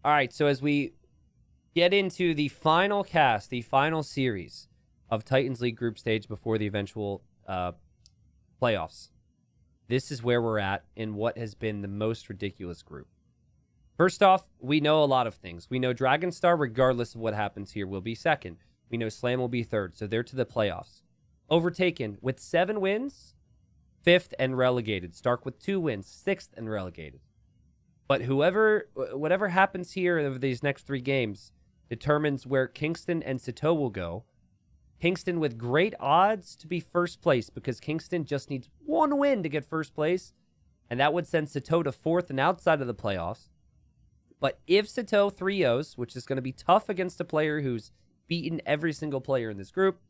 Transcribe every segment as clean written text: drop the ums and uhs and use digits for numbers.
All right, so as we get into the final cast, the final series of Titans League group stage before the eventual playoffs, this is where we're at in what has been the most ridiculous group. First off, we know a lot of things. We know Dragonstar, regardless of what happens here, will be second. We know Slam will be third, so they're to the playoffs. Overtaken with 7 wins, 5th and relegated. Stark with 2 wins, 6th and relegated. But whatever happens here over these next 3 games determines where Kingston and Sitaux will go. Kingston with great odds to be first place because Kingston just needs 1 win to get first place, and that would send Sitaux to 4th and outside of the playoffs. But if Sitaux 3-0s, which is going to be tough against a player who's beaten every single player in this group,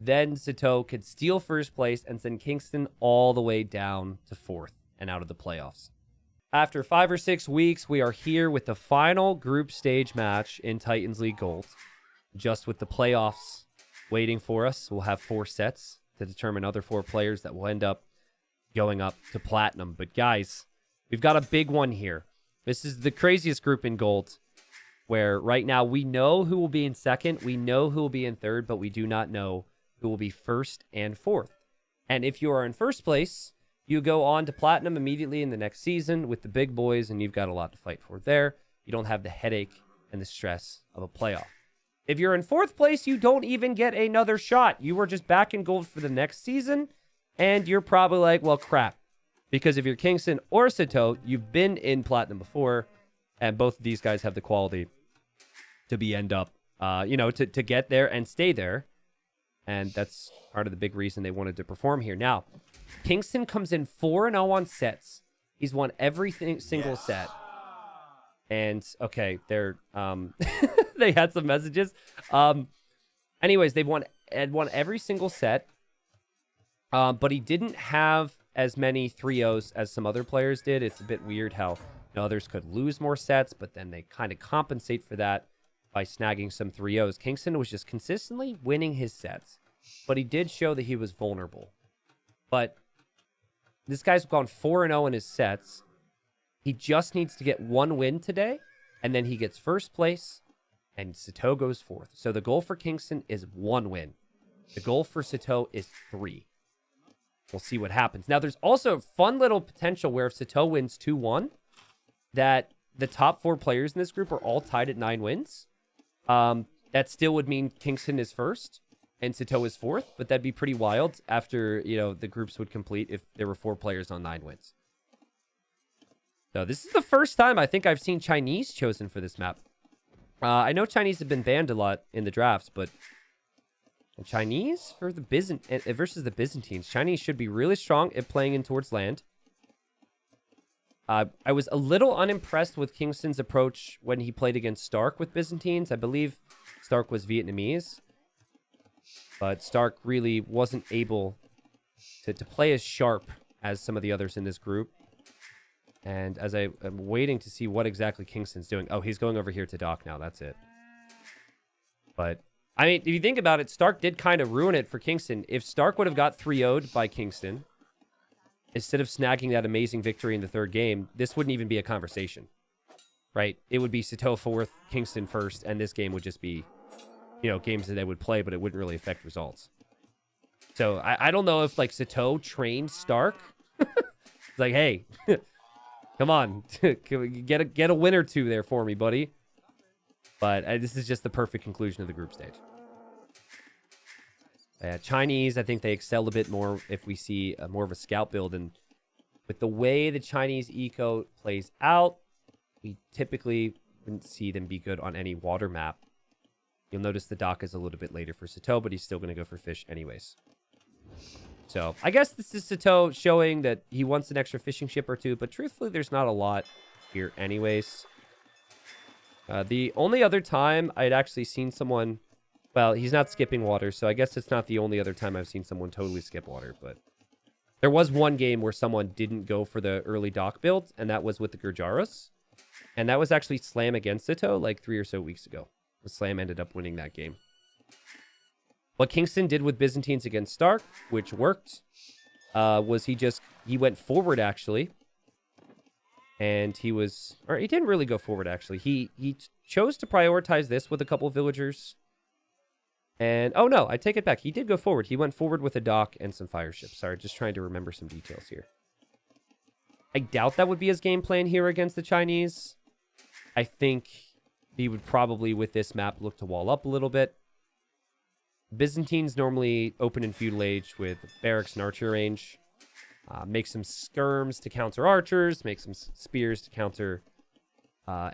then Sitaux could steal first place and send Kingston all the way down to 4th and out of the playoffs. After 5 or 6 weeks, we are here with the final group stage match in Titans League Gold. Just with the playoffs waiting for us, we'll have 4 sets to determine other 4 players that will end up going up to Platinum. But guys, we've got a big one here. This is the craziest group in Gold, where right now we know who will be in second, we know who will be in third, but we do not know who will be first and fourth. And if you are in first place, you go on to Platinum immediately in the next season with the big boys, and you've got a lot to fight for there. You don't have the headache and the stress of a playoff. If you're in 4th place, you don't even get another shot. You are just back in Gold for the next season, and you're probably like, well, crap. Because if you're Kingston or Sitaux, you've been in Platinum before, and both of these guys have the quality to end up, to get there and stay there. And that's part of the big reason they wanted to perform here. Now, Kingston comes in 4-0 on sets. He's won every single set. And, okay, they're they had some messages. Anyways, they've won every single set. But he didn't have as many 3-0s as some other players did. It's a bit weird how others could lose more sets, but then they kind of compensate for that by snagging some 3-0s. Kingston was just consistently winning his sets, but he did show that he was vulnerable. But this guy's gone 4-0 in his sets. He just needs to get 1 win today, and then he gets first place, and Sitaux goes 4th. So the goal for Kingston is 1 win. The goal for Sitaux is 3. We'll see what happens. Now, there's also a fun little potential where if Sitaux wins 2-1, that the top 4 players in this group are all tied at 9 wins. That still would mean Kingston is first and Sitaux is 4th, but that'd be pretty wild after, the groups would complete if there were 4 players on 9 wins. So this is the first time I think I've seen Chinese chosen for this map. I know Chinese have been banned a lot in the drafts, but Chinese for the versus the Byzantines. Chinese should be really strong at playing in towards land. I was a little unimpressed with Kingston's approach when he played against Stark with Byzantines. I believe Stark was Vietnamese, but Stark really wasn't able to play as sharp as some of the others in this group. And as I'm waiting to see what exactly Kingston's doing. Oh, he's going over here to dock now. That's it. But I mean, if you think about it, Stark did kind of ruin it for Kingston. If Stark would have got 3-0'd by Kingston, instead of snagging that amazing victory in the 3rd game, this wouldn't even be a conversation, right? It would be Sitaux 4th, Kingston 1st, and this game would just be, games that they would play, but it wouldn't really affect results. So I don't know if, Sitaux trained Stark. It's like, hey, come on, get a win or 2 there for me, buddy. But this is just the perfect conclusion of the group stage. Chinese, I think they excel a bit more if we see more of a scout build. And with the way the Chinese eco plays out, we typically wouldn't see them be good on any water map. You'll notice the dock is a little bit later for Sitaux, but he's still going to go for fish anyways. So I guess this is Sitaux showing that he wants an extra fishing ship or 2, but truthfully, there's not a lot here anyways. The only other time I'd actually seen someone... Well, he's not skipping water, so I guess it's not the only other time I've seen someone totally skip water, but... There was one game where someone didn't go for the early dock build, and that was with the Gurjaras. And that was actually Slam against Sitaux 3 or so weeks ago. Slam ended up winning that game. What Kingston did with Byzantines against Stark, which worked, was he went forward, actually. And he didn't really go forward, actually. He chose to prioritize this with a couple of villagers. And, oh no, I take it back. He did go forward. He went forward with a dock and some fire ships. Sorry, just trying to remember some details here. I doubt that would be his game plan here against the Chinese. I think he would probably, with this map, look to wall up a little bit. Byzantines normally open in feudal age with barracks and archer range. Make some skirms to counter archers. Make some spears to counter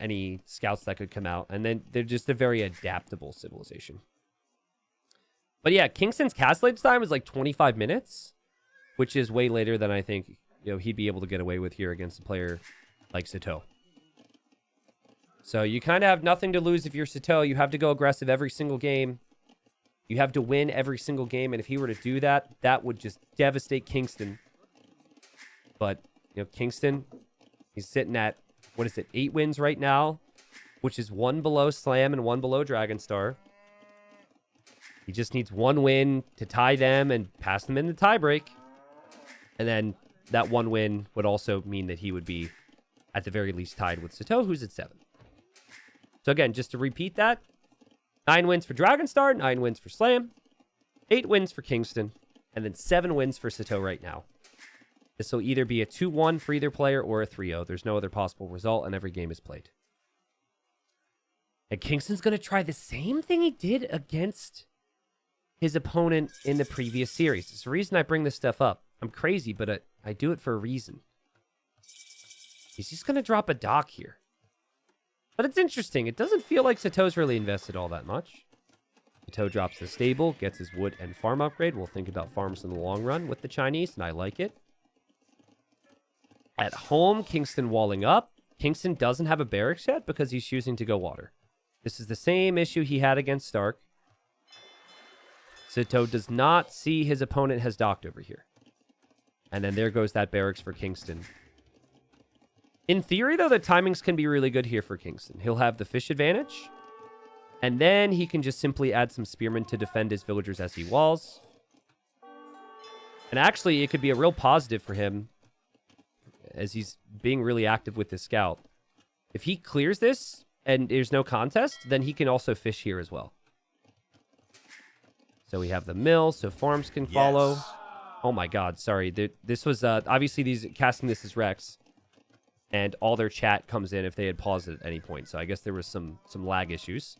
any scouts that could come out. And then they're just a very adaptable civilization. But yeah, Kingstone's castle age time is like 25 minutes, which is way later than I think he'd be able to get away with here against a player like Sitaux. So you kind of have nothing to lose if you're Sitaux. You have to go aggressive every single game. You have to win every single game, and if he were to do that, that would just devastate Kingstone. But, Kingstone, he's sitting at, 8 wins right now, which is 1 below Slam and 1 below Dragonstar. He just needs 1 win to tie them and pass them in the tiebreak. And then that 1 win would also mean that he would be, at the very least, tied with Sitaux, who's at 7. So again, just to repeat that, 9 wins for Dragonstar, 9 wins for Slam, 8 wins for Kingstone, and then 7 wins for Sitaux right now. This will either be a 2-1 for either player or a 3-0. There's no other possible result, and every game is played. And Kingstone's going to try the same thing he did against his opponent in the previous series. It's the reason I bring this stuff up. I'm crazy, but I do it for a reason. He's just going to drop a dock here. But it's interesting. It doesn't feel like Sitau's really invested all that much. Sitaux drops the stable, gets his wood and farm upgrade. We'll think about farms in the long run with the Chinese, and I like it. At home, Kingstone walling up. Kingstone doesn't have a barracks yet because he's choosing to go water. This is the same issue he had against Stark. Sitaux does not see his opponent has docked over here. And then there goes that barracks for Kingstone. In theory, though, the timings can be really good here for Kingstone. He'll have the fish advantage. And then he can just simply add some spearmen to defend his villagers as he walls. And actually, it could be a real positive for him as he's being really active with his scout. If he clears this and there's no contest, then he can also fish here as well. So we have the mill, so farms can follow. Yes. Oh my god, sorry. This was, obviously, these casting this as Rex. And all their chat comes in if they had paused it at any point. So I guess there was some lag issues.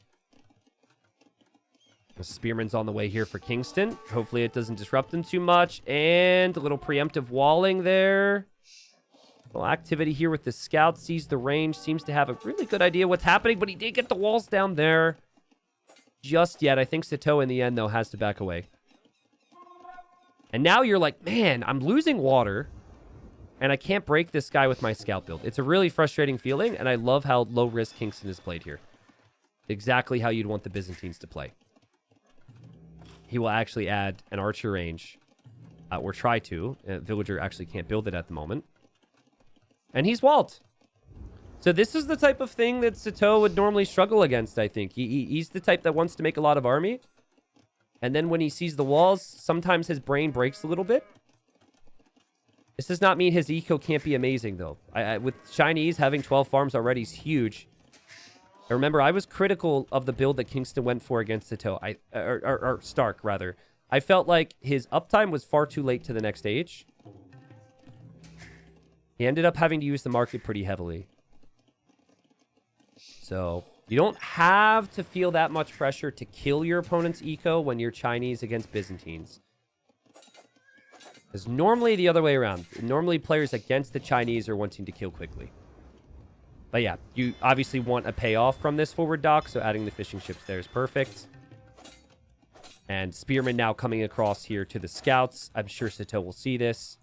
The Spearman's on the way here for Kingstone. Hopefully it doesn't disrupt them too much. And a little preemptive walling there. A little activity here with the scout. Sees the range. Seems to have a really good idea what's happening. But he did get the walls down there. Just yet. I think Sitaux in the end, though, has to back away. And now you're like, man, I'm losing water. And I can't break this guy with my scout build. It's a really frustrating feeling, and I love how low-risk Kingstone is played here. Exactly how you'd want the Byzantines to play. He will actually add an archer range, or try to. Villager actually can't build it at the moment. And he's walled. So this is the type of thing that Sitaux would normally struggle against, I think. He's the type that wants to make a lot of army. And then when he sees the walls, sometimes his brain breaks a little bit. This does not mean his eco can't be amazing, though. With Chinese, having 12 farms already is huge. I remember, I was critical of the build that Kingstone went for against Sitaux. Or Stark, rather. I felt like his uptime was far too late to the next stage. He ended up having to use the market pretty heavily. So, you don't have to feel that much pressure to kill your opponent's eco when you're Chinese against Byzantines. It's normally the other way around. Normally, players against the Chinese are wanting to kill quickly. But yeah, you obviously want a payoff from this forward dock, so adding the fishing ships there is perfect. And Spearman now coming across here to the scouts. I'm sure Sitaux will see this.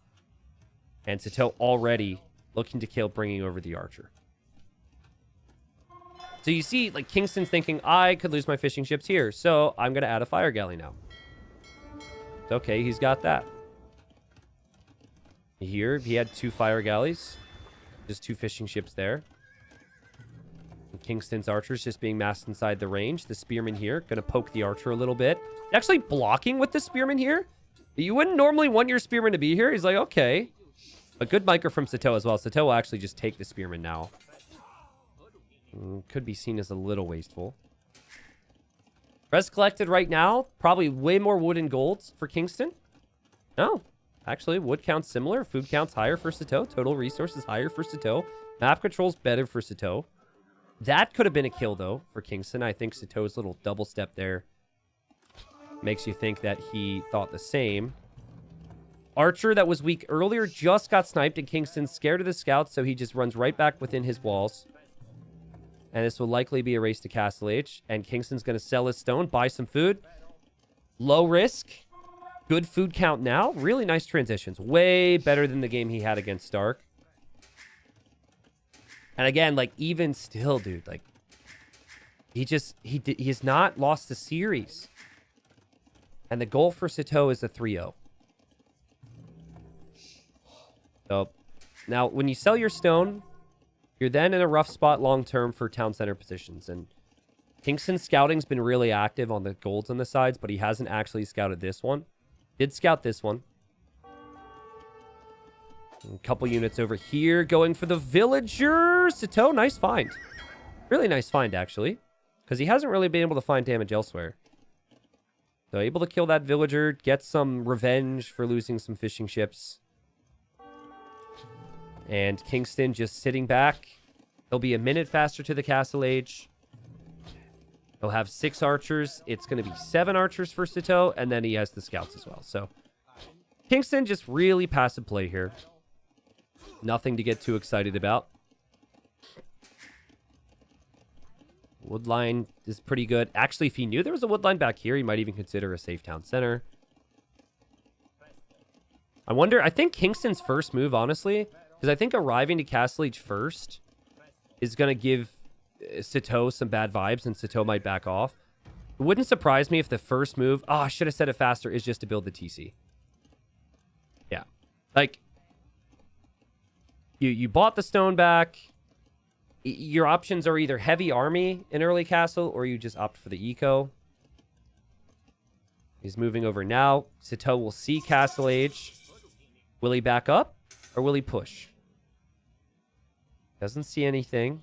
And Sitaux already looking to kill, bringing over the archer. So you see, like, Kingstone's thinking, I could lose my fishing ships here, so I'm going to add a fire galley now. It's okay, he's got that. Here, he had 2 fire galleys. Just 2 fishing ships there. And Kingstone's archers just being massed inside the range. The spearman here, going to poke the archer a little bit. Actually blocking with the spearman here. You wouldn't normally want your spearman to be here. He's like, okay. But good micro from Sitaux as well. Sitaux will actually just take the Spearman now. Could be seen as a little wasteful. Res collected right now, probably way more wood and gold for Kingston. No, actually, wood count's similar. Food count's higher for Sitaux. Total resources higher for Sitaux. Map control's better for Sitaux. That could have been a kill, though, for Kingston. I think Sitau's little double step there makes you think that he thought the same. Archer that was weak earlier just got sniped, and Kingston's scared of the scouts, so he just runs right back within his walls. And this will likely be a race to Castle H. And Kingston's going to sell his stone, buy some food. Low risk. Good food count now. Really nice transitions. Way better than the game he had against Stark. And again, like, even still, dude, like, he has not lost the series. And the goal for Sitaux is a 3-0. So, now, when you sell your stone, you're then in a rough spot long-term for town center positions. And Kingston's scouting's been really active on the golds on the sides, but he hasn't actually scouted this one. Did scout this one. A couple units over here going for the villager. Sitaux, nice find. Really nice find, actually. Because he hasn't really been able to find damage elsewhere. So able to kill that villager, get some revenge for losing some fishing ships. And Kingston just sitting back. He'll be a minute faster to the Castle Age. He'll have 6 archers. It's going to be 7 archers for Sitaux, and then he has the scouts as well. So Kingston just really passive play here. Nothing to get too excited about. Woodline is pretty good. Actually, if he knew there was a woodline back here, he might even consider a safe town center. I wonder, I think Kingston's first move, honestly, because I think arriving to Castle Age first is going to give Sitaux some bad vibes, and Sitaux might back off. It wouldn't surprise me if the first move, oh, I should have said it faster, is just to build the TC. Yeah. Like, you bought the stone back. Your options are either heavy army in early castle, or you just opt for the eco. He's moving over now. Sitaux will see Castle Age. Will he back up, or will he push? Doesn't see anything.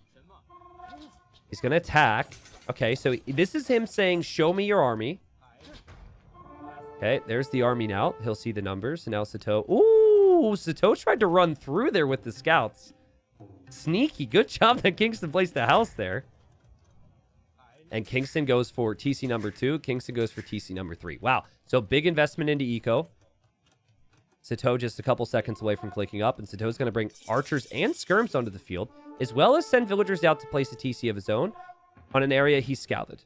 He's going to attack. Okay, so this is him saying, show me your army. Okay, there's the army now. He'll see the numbers. And now Sitaux. Ooh, Sitaux tried to run through there with the scouts. Sneaky. Good job that Kingston placed the house there. And Kingston goes for TC number 2. Kingston goes for TC number 3. Wow. So big investment into eco. Sitaux just a couple seconds away from clicking up. And Sitau's going to bring archers and skirms onto the field, as well as send villagers out to place a TC of his own on an area he scouted.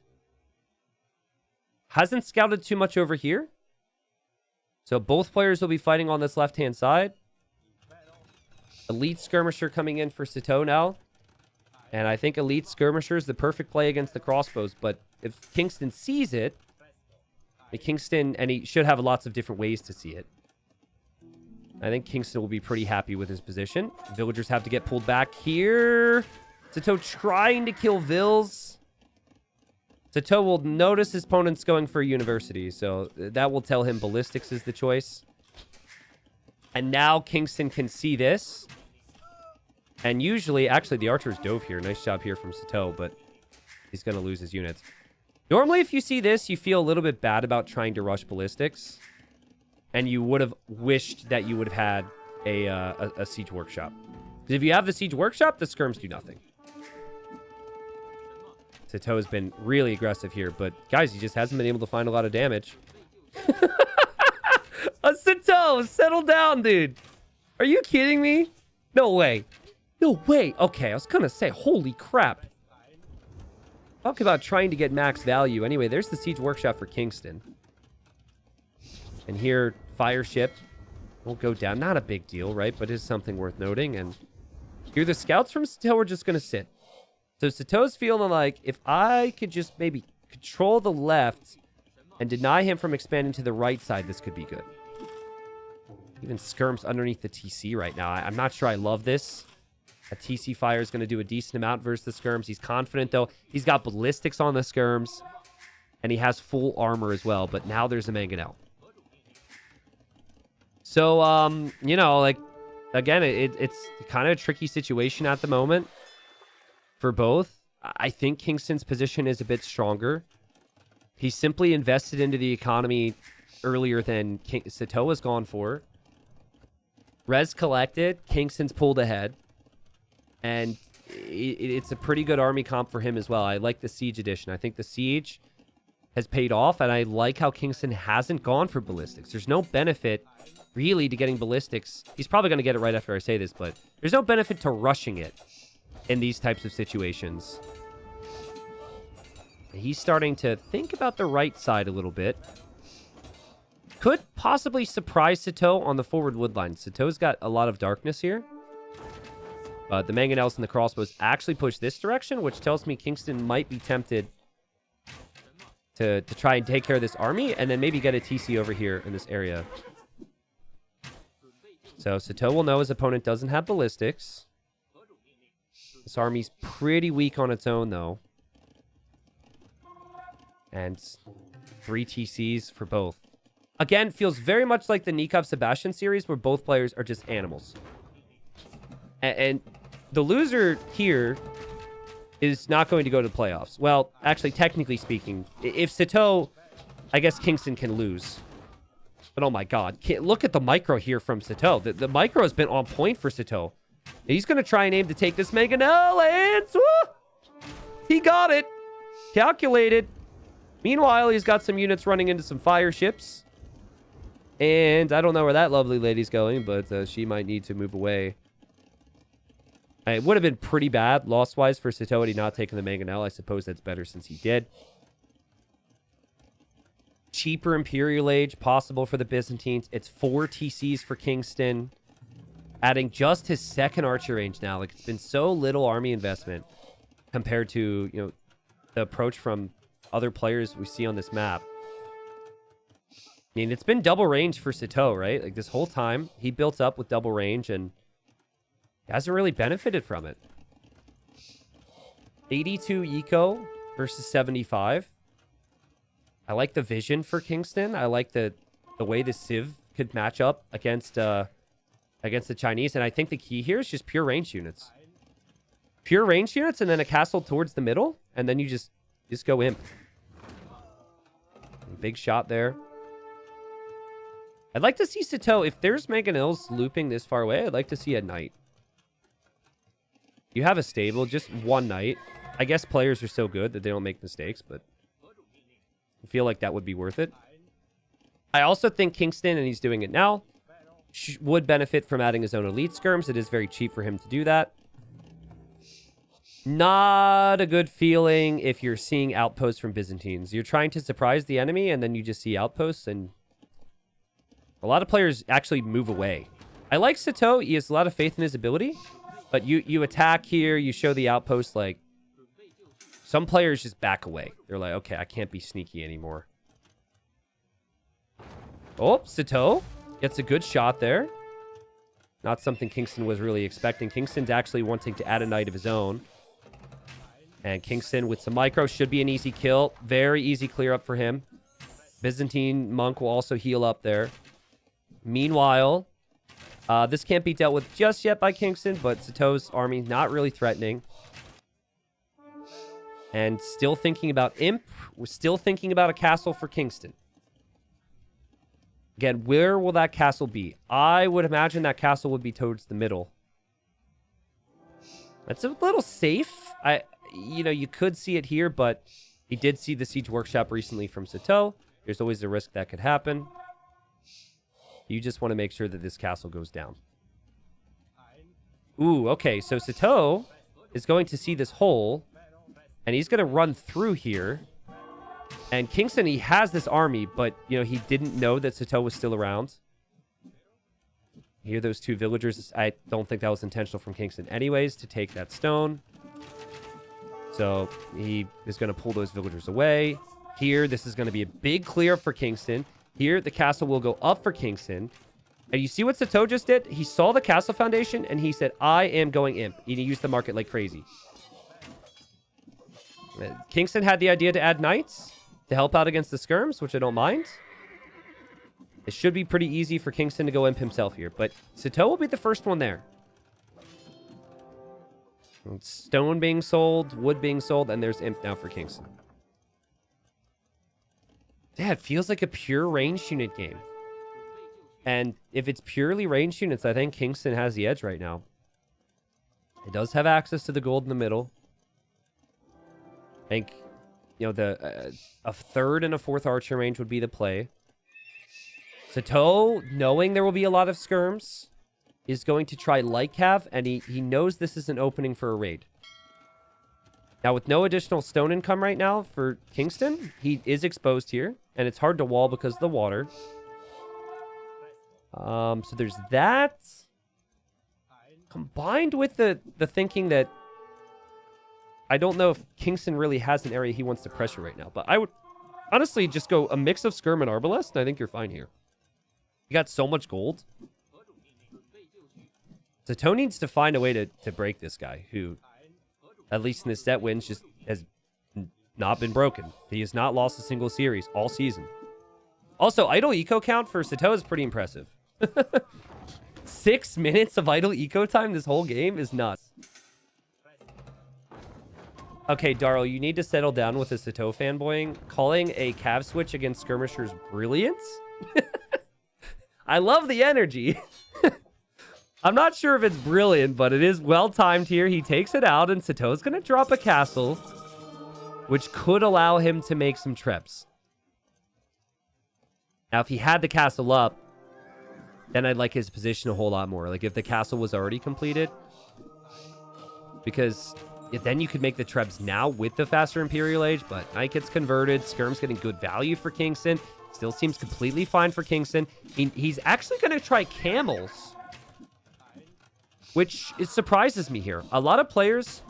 Hasn't scouted too much over here. So both players will be fighting on this left-hand side. Elite Skirmisher coming in for Sitaux now. And I think Elite Skirmisher is the perfect play against the crossbows. But if Kingston sees it, Kingston, and he should have lots of different ways to see it. I think Kingston will be pretty happy with his position. Villagers have to get pulled back here. Sitaux trying to kill Vills. Sitaux will notice his opponent's going for a university, so that will tell him ballistics is the choice. And now Kingston can see this. And usually, actually, the archers dove here. Nice job here from Sitaux, but he's going to lose his units. Normally, if you see this, you feel a little bit bad about trying to rush ballistics. And you would have wished that you would have had a siege workshop. Because if you have the siege workshop, the skirms do nothing. Sitaux has been really aggressive here, but guys, he just hasn't been able to find a lot of damage. Sitaux, settle down, dude. Are you kidding me? No way. No way. Okay, I was gonna say, holy crap. Talk about trying to get max value. Anyway, there's the siege workshop for Kingston. And here, fire ship will go down. Not a big deal, right? But it's something worth noting. And here, the scouts from Sitaux are just going to sit. So Sitau's feeling like, if I could just maybe control the left and deny him from expanding to the right side, this could be good. Even skirms underneath the TC right now. I'm not sure I love this. A TC fire is going to do a decent amount versus the skirms. He's confident, though. He's got ballistics on the skirms. And he has full armor as well. But now there's a mangonel. So, you know, like, again, it's kind of a tricky situation at the moment for both. I think Kingstone's position is a bit stronger. He simply invested into the economy earlier than Sitaux has gone for. Res collected. Kingstone's pulled ahead. And it's a pretty good army comp for him as well. I like the Siege edition. I think the Siege has paid off, and I like how Kingstone hasn't gone for ballistics. There's no benefit, really, to getting ballistics. He's probably going to get it right after I say this, but there's no benefit to rushing it in these types of situations. He's starting to think about the right side a little bit. Could possibly surprise Sitaux on the forward wood line. Sitaux's got a lot of darkness here. The mangonels and the crossbows actually push this direction, which tells me Kingstone might be tempted to try and take care of this army and then maybe get a TC over here in this area. So Sitaux will know his opponent doesn't have ballistics. This army's pretty weak on its own, though. And 3 TCs for both. Again, feels very much like the Nikov Sebastian series where both players are just animals. And the loser here is not going to go to the playoffs. Well, actually, technically speaking, if Sitaux, I guess Kingstone can lose. But oh my god, look at the micro here from Sitaux. The micro has been on point for Sitaux. He's going to try and aim to take this mangonel, and he got it. Calculated. Meanwhile, he's got some units running into some fire ships. And I don't know where that lovely lady's going, but she might need to move away. It would have been pretty bad, loss-wise, for Sitaux had he not taken the mangonel. I suppose that's better since he did. Cheaper Imperial Age possible for the Byzantines. It's 4 TCs for Kingstone. Adding just his second archer range now. Like, it's been so little army investment compared to, you know, the approach from other players we see on this map. I mean, it's been double range for Sitaux, right? Like, this whole time, he built up with double range, and he hasn't really benefited from it. 82 eco versus 75. I like the vision for Kingstone. I like the way the Civ could match up against the Chinese. And I think the key here is just pure range units. Pure range units and then a castle towards the middle. And then you just go imp. Big shot there. I'd like to see Sitaux. If there's mangonels looping this far away, I'd like to see a knight. You have a stable, just one knight. I guess players are so good that they don't make mistakes, but I feel like that would be worth it. I also think Kingstone, and he's doing it now, would benefit from adding his own elite skirms. It is very cheap for him to do that. Not a good feeling if you're seeing outposts from Byzantines. You're trying to surprise the enemy, and then you just see outposts, and a lot of players actually move away. I like Sitaux. He has a lot of faith in his ability, but you attack here, you show the outpost, like, some players just back away. They're like, okay, I can't be sneaky anymore. Oh, Sitaux gets a good shot there. Not something Kingstone was really expecting. Kingstone's actually wanting to add a knight of his own. And Kingstone with some micro should be an easy kill. Very easy clear up for him. Byzantine monk will also heal up there. Meanwhile, this can't be dealt with just yet by Kingstone, but Sitaux's army not really threatening. And still thinking about imp. We're still thinking about a castle for Kingstone. Again, where will that castle be? I would imagine that castle would be towards the middle. That's a little safe. You know, you could see it here, but he did see the Siege Workshop recently from Sitaux. There's always a risk that could happen. You just want to make sure that this castle goes down. Ooh, okay. So Sitaux is going to see this hole, and he's going to run through here. And Kingstone, he has this army, but, you know, he didn't know that Sitaux was still around. Hear those 2 villagers. I don't think that was intentional from Kingstone anyways to take that stone. So he is going to pull those villagers away. Here, this is going to be a big clear for Kingstone. Here, the castle will go up for Kingstone. And you see what Sitaux just did? He saw the castle foundation, and he said, I am going imp. He used the market like crazy. Kingstone had the idea to add knights to help out against the skirms, which I don't mind. It should be pretty easy for Kingston to go imp himself here, but Sitaux will be the first one there. Stone being sold, wood being sold, and there's imp now for Kingston. Yeah, it feels like a pure ranged unit game. And if it's purely ranged units, I think Kingston has the edge right now. It does have access to the gold in the middle. I think, you know, a third and a fourth archer range would be the play. Sitaux, knowing there will be a lot of skirms, is going to try light cav, and he knows this is an opening for a raid. Now, with no additional stone income right now for Kingston, he is exposed here, and it's hard to wall because of the water. So there's that. Combined with the thinking that I don't know if Kingston really has an area he wants to pressure right now, but I would honestly just go a mix of skirm and arbalest, and I think you're fine here. You got so much gold. Sitaux needs to find a way to break this guy, who, at least in his set wins, just has not been broken. He has not lost a single series all season. Also, idle eco count for Sitaux is pretty impressive. 6 minutes of idle eco time this whole game is nuts. Okay, Darl, you need to settle down with the Sitaux fanboying. Calling a cav switch against skirmishers brilliance? I love the energy. I'm not sure if it's brilliant, but it is well-timed here. He takes it out, and Sitau's going to drop a castle, which could allow him to make some treps. Now, if he had the castle up, then I'd like his position a whole lot more. Like, if the castle was already completed. Because then you could make the trebs now with the faster Imperial Age, but Knight gets converted. Skirm's getting good value for Kingston. Still seems completely fine for Kingston. He's actually going to try camels, which surprises me here. A lot of players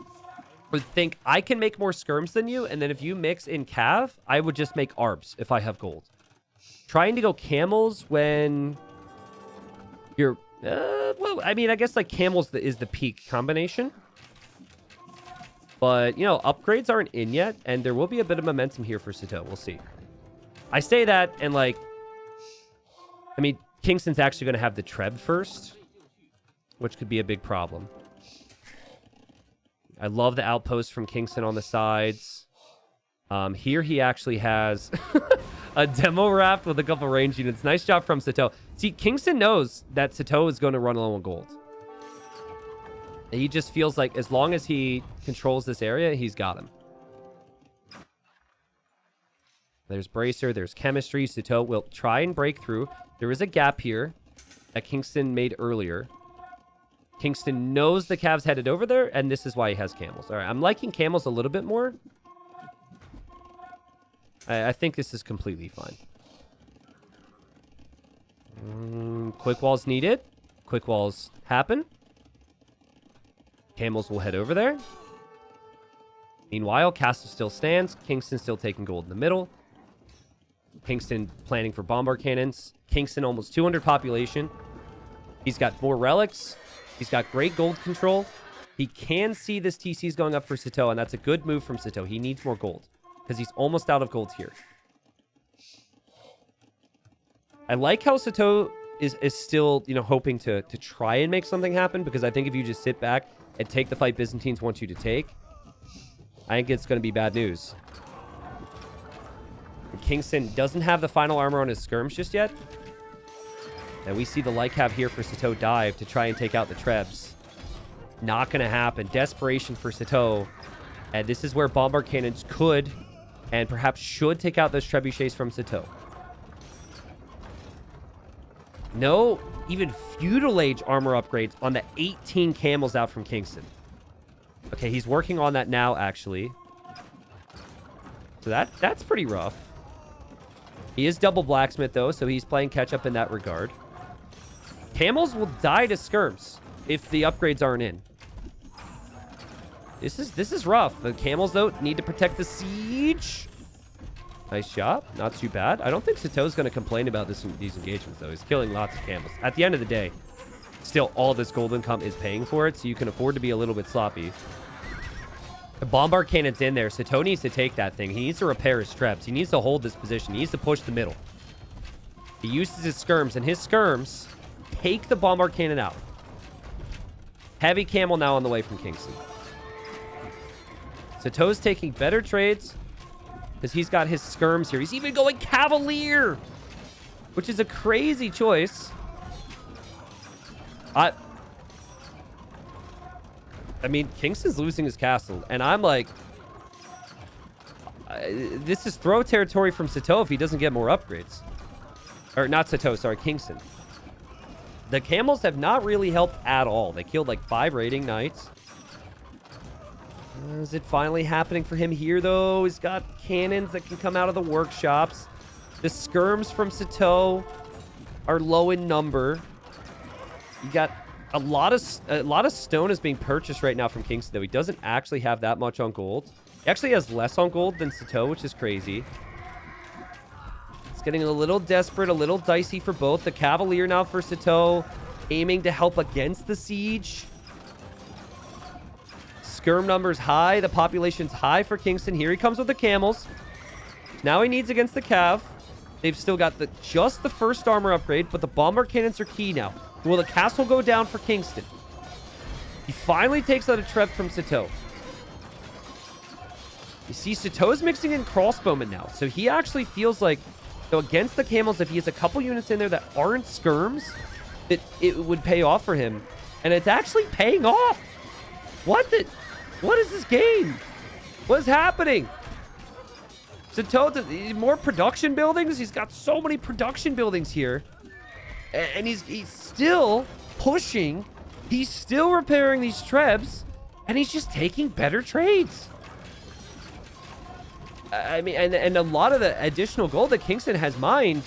would think, I can make more skirms than you, and then if you mix in cav, I would just make arbs if I have gold. Trying to go camels when you're... well, I mean, I guess like camels is the peak combination. But, you know, upgrades aren't in yet, and there will be a bit of momentum here for Sitaux. We'll see. I say that, and like... I mean, Kingston's actually going to have the Treb first, which could be a big problem. I love the outpost from Kingston on the sides. Here he actually has a demo raft with a couple range units. Nice job from Sitaux. See, Kingston knows that Sitaux is going to run low on gold. He just feels like as long as he controls this area, he's got him. There's Bracer, there's Chemistry. Sitaux will try and break through. There is a gap here that Kingston made earlier. Kingston knows the Cavs headed over there, and this is why he has camels. All right, I'm liking camels a little bit more. I think this is completely fine. Quick walls needed. Quick walls happen. Camels will head over there. Meanwhile, castle still stands. Kingston still taking gold in the middle. Kingston planning for bombard cannons. Kingston almost 200 population. He's got more relics. He's got great gold control. He can see this TC's going up for Sitaux, and that's a good move from Sitaux. He needs more gold because he's almost out of gold here. I like how Sitaux is still, you know, hoping to try and make something happen, because I think if you just sit back and take the fight Byzantines want you to take, I think it's going to be bad news. And Kingston doesn't have the final armor on his skirms just yet. And we see the light cav here for Sitaux dive to try and take out the trebs. Not going to happen. Desperation for Sitaux. And this is where bombard cannons could and perhaps should take out those trebuchets from Sitaux. No even feudal age armor upgrades on the 18 camels out from Kingston. Okay, he's working on that now, actually. So that's pretty rough. He is double blacksmith, though, so he's playing catch-up in that regard. Camels will die to skirms if the upgrades aren't in. This is rough. The camels, though, need to protect the siege. Nice job. Not too bad. I don't think Sitau's going to complain about these engagements, though. He's killing lots of camels. At the end of the day, still, all this gold income is paying for it, so you can afford to be a little bit sloppy. The bombard cannon's in there. Sitaux needs to take that thing. He needs to repair his traps. He needs to hold this position. He needs to push the middle. He uses his skirms, and his skirms take the bombard cannon out. Heavy camel now on the way from Kingston. Sitaux's taking better trades because he's got his skirms here. He's even going Cavalier, which is a crazy choice. I mean, Kingston's losing his castle, and I'm like, this is throw territory from Sitaux if he doesn't get more upgrades. Or not Sitaux, sorry, Kingston. The camels have not really helped at all. They killed like 5 raiding knights. Is it finally happening for him here, though? He's got cannons that can come out of the workshops. The skirms from Sitaux are low in number. You got a lot of stone is being purchased right now from Kingston, though. He doesn't actually have that much on gold. He actually has less on gold than Sitaux, which is crazy. It's getting a little desperate, a little dicey for both. The Cavalier now for Sitaux, aiming to help against the siege. Skirm numbers high. The population's high for Kingston. Here he comes with the camels. Now he needs against the Cav. They've still got just the first armor upgrade, but the bombard cannons are key now. Will the castle go down for Kingston? He finally takes out a treb from Sitaux. You see, Sitaux's mixing in crossbowmen now. So he actually feels like, though, against the camels, if he has a couple units in there that aren't skirms, that it would pay off for him. And it's actually paying off. What is this game? What is happening? Sitaux, more production buildings? He's got so many production buildings here. And he's still pushing. He's still repairing these trebs. And he's just taking better trades. I mean, and a lot of the additional gold that Kingston has mined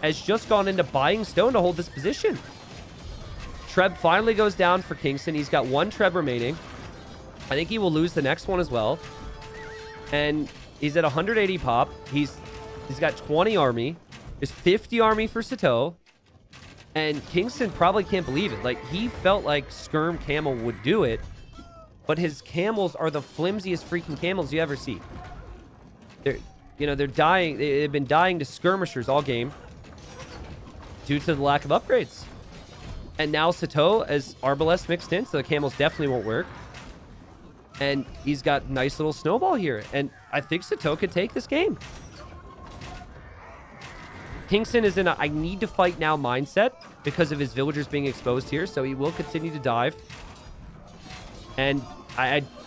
has just gone into buying stone to hold this position. Treb finally goes down for Kingston. He's got 1 treb remaining. I think he will lose the next one as well. And he's at 180 pop. He's got 20 army. There's 50 army for Sitaux. And Kingston probably can't believe it. Like, he felt like Skirm Camel would do it. But his camels are the flimsiest freaking camels you ever see. They're dying. They've been dying to skirmishers all game due to the lack of upgrades. And now Sitaux as Arbalest mixed in, so the camels definitely won't work. And he's got nice little snowball here. And I think Sitaux could take this game. Kingston is in a I need to fight now mindset because of his villagers being exposed here, so he will continue to dive. And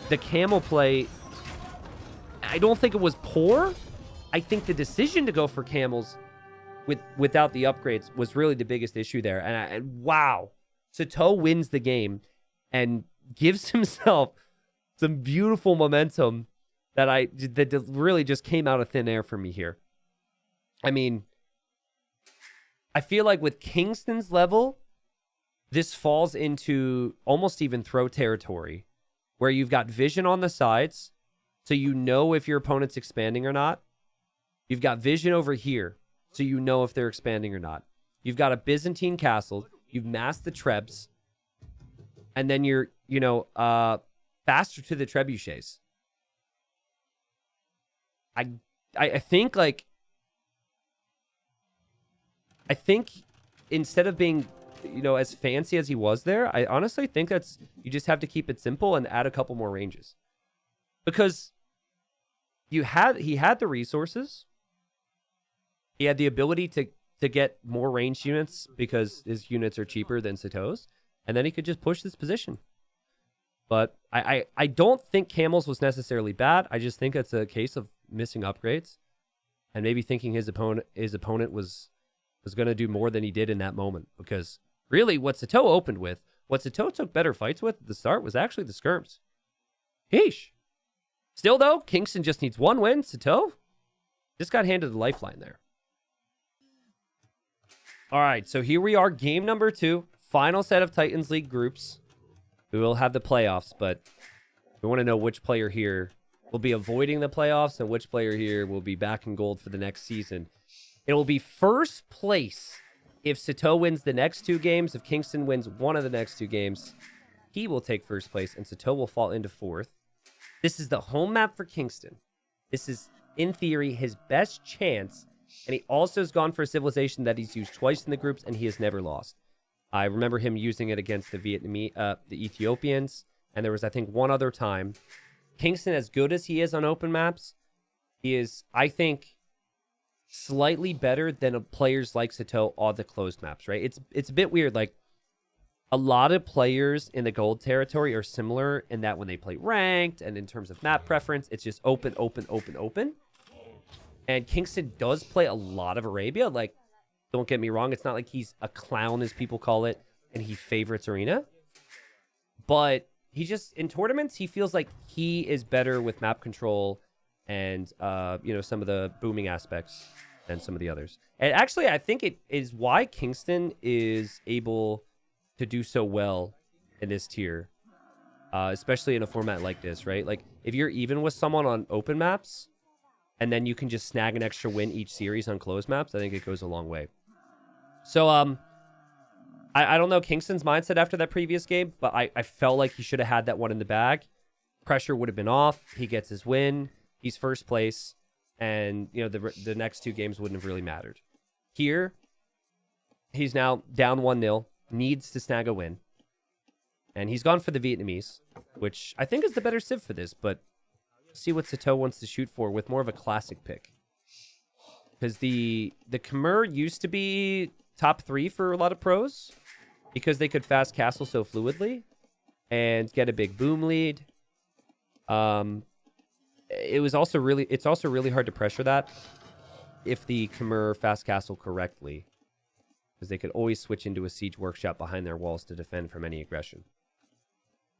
the camel play, I don't think it was poor. I think the decision to go for camels without the upgrades was really the biggest issue there. And wow, Sitaux wins the game and gives himself some beautiful momentum that really just came out of thin air for me here. I mean, I feel like with Kingston's level, this falls into almost even throw territory, where you've got vision on the sides, so you know if your opponent's expanding or not. You've got vision over here, so you know if they're expanding or not. You've got a Byzantine castle. You've masked the trebs. And then you're, faster to the trebuchets. I think, like... I think instead of being, as fancy as he was there, I honestly think you just have to keep it simple and add a couple more ranges. Because he had the resources. He had the ability to get more ranged units because his units are cheaper than Sitaux's. And then he could just push this position. But I don't think camels was necessarily bad. I just think it's a case of missing upgrades. And maybe thinking his opponent was going to do more than he did in that moment. Because really what Sitaux opened with, what Sitaux took better fights with at the start was actually the skirms. Heesh. Still though, Kingston just needs 1 win. Sitaux just got handed the lifeline there. All right, so here we are, game number 2. Final set of Titans League groups. We will have the playoffs, but we want to know which player here will be avoiding the playoffs and which player here will be back in gold for the next season. It will be first place if Sitaux wins the next 2 games. If Kingston wins one of the next 2 games, he will take first place, and Sitaux will fall into 4th. This is the home map for Kingston. This is, in theory, his best chance And he also has gone for a civilization that he's used twice in the groups, and he has never lost. I remember him using it against the the Ethiopians, and there was, I think, one other time. Kingston, as good as he is on open maps, he is, I think, slightly better than players like Sitaux on the closed maps, right? It's a bit weird. Like, a lot of players in the gold territory are similar in that when they play ranked and in terms of map preference, it's just open, open, open, open. And Kingston does play a lot of Arabia. Like, don't get me wrong, it's not like he's a clown, as people call it, and he favorites Arena. But he just, in tournaments, he feels like he is better with map control and, some of the booming aspects than some of the others. And actually, I think it is why Kingston is able to do so well in this tier, especially in a format like this, right? Like, if you're even with someone on open maps, and then you can just snag an extra win each series on closed maps, I think it goes a long way. So, I don't know Kingston's mindset after that previous game, but I felt like he should have had that one in the bag. Pressure would have been off. He gets his win. He's first place. And, the next two games wouldn't have really mattered. Here, he's now down 1-0, needs to snag a win. And he's gone for the Vietnamese, which I think is the better civ for this, but see what Sitaux wants to shoot for with more of a classic pick. Because the Khmer used to be top 3 for a lot of pros because they could fast castle so fluidly and get a big boom lead. It's also really hard to pressure that if the Khmer fast castle correctly, because they could always switch into a siege workshop behind their walls to defend from any aggression.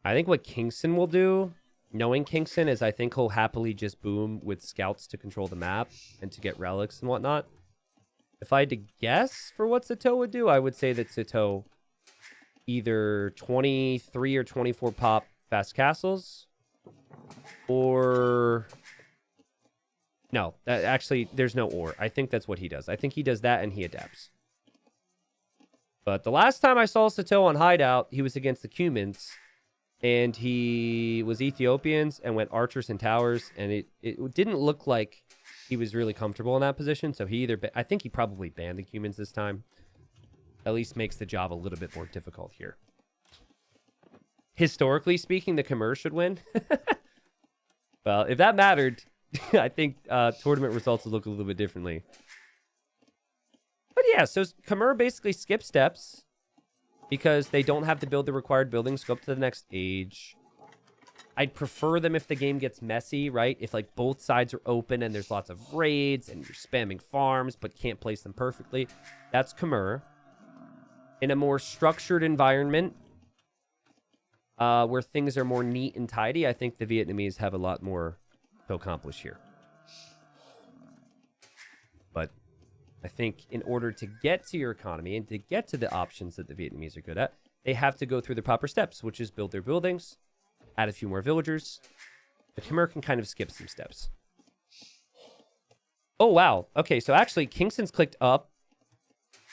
I think what Kingston will do, knowing Kingston, is I think he'll happily just boom with scouts to control the map and to get relics and whatnot. If I had to guess for what Sitaux would do, I would say that Sitaux either 23 or 24 pop fast castles, or no, actually there's no or. I think that's what he does. I think he does that and he adapts. But the last time I saw Sitaux on Hideout, he was against the Cumans, and he was Ethiopians and went archers and towers, and it didn't look like he was really comfortable in that position. So I think he probably banned the Cumans this time. At least makes the job a little bit more difficult here. Historically speaking, the Khmer should win. Well, if that mattered, I think tournament results would look a little bit differently. But yeah, so Khmer basically skip steps because they don't have to build the required buildings to go up to the next age. I'd prefer them if the game gets messy, right? If like both sides are open and there's lots of raids and you're spamming farms but can't place them perfectly. That's Khmer. In a more structured environment, where things are more neat and tidy, I think the Vietnamese have a lot more to accomplish here. But I think in order to get to your economy and to get to the options that the Vietnamese are good at, they have to go through the proper steps, which is build their buildings, add a few more villagers. The Khmer can kind of skip some steps. Oh, wow. Okay, so actually, Kingston's clicked up,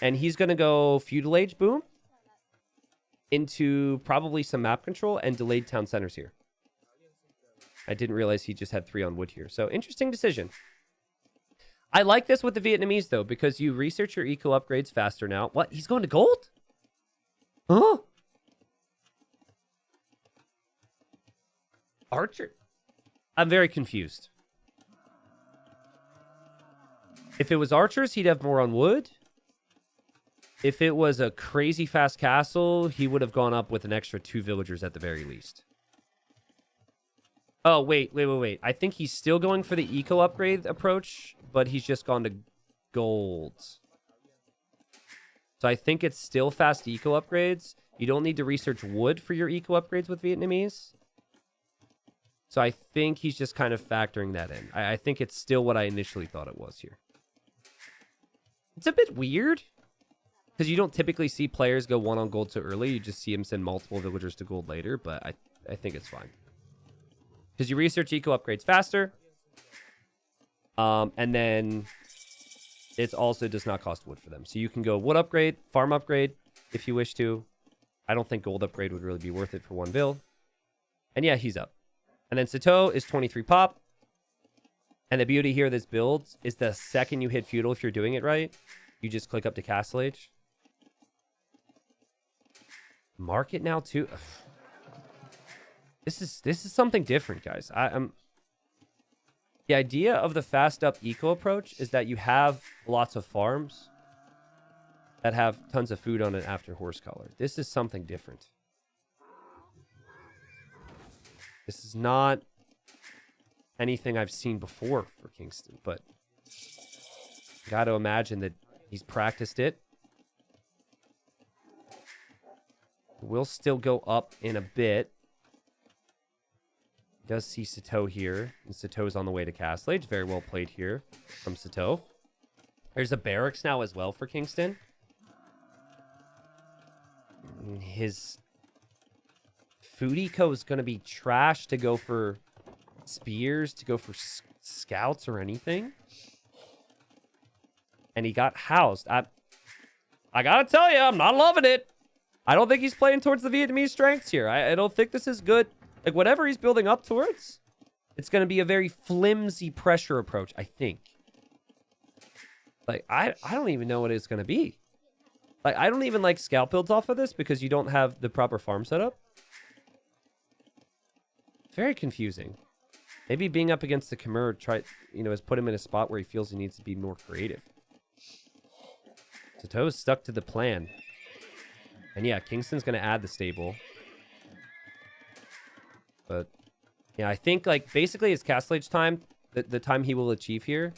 and he's going to go feudal age boom into probably some map control and delayed town centers here. I didn't realize he just had 3 on wood here. So, interesting decision. I like this with the Vietnamese, though, because you research your eco upgrades faster now. What? He's going to gold? Huh? Archer? I'm very confused. If it was archers, he'd have more on wood. If it was a crazy fast castle, he would have gone up with an extra 2 villagers at the very least. Oh, wait. I think he's still going for the eco upgrade approach, but he's just gone to gold. So I think it's still fast eco upgrades. You don't need to research wood for your eco upgrades with Vietnamese. So I think he's just kind of factoring that in. I think it's still what I initially thought it was here. It's a bit weird, because you don't typically see players go 1 on gold so early. You just see them send multiple villagers to gold later, but I think it's fine. Because you research eco upgrades faster. And then it also does not cost wood for them. So you can go wood upgrade, farm upgrade, if you wish to. I don't think gold upgrade would really be worth it for 1 bill. And yeah, he's up. And then Sitaux is 23 pop. And the beauty here of this build is the second you hit feudal, if you're doing it right, you just click up to Castle Age. Market now too. Ugh. This is something different, guys. The idea of the fast up eco approach is that you have lots of farms that have tons of food on it after horse color. This is something different. This is not anything I've seen before for Kingstone, but got to imagine that he's practiced it. We'll still go up in a bit. Does see Sitaux here, and Sitaux's on the way to Castle Age. Very well played here from Sitaux. There's a barracks now as well for Kingstone. His food eco is going to be trash to go for spears, to go for scouts or anything. And he got housed. I got to tell you, I'm not loving it. I don't think he's playing towards the Vietnamese strengths here. I don't think this is good. Like, whatever he's building up towards, it's going to be a very flimsy pressure approach, I think. Like, I don't even know what it's going to be. Like, I don't even like scout builds off of this because you don't have the proper farm setup. Very confusing. Maybe being up against the Khmer has put him in a spot where he feels he needs to be more creative. Sitaux's stuck to the plan. And yeah, Kingstone's going to add the stable. But yeah, I think like basically his Castle Age time, the time he will achieve here,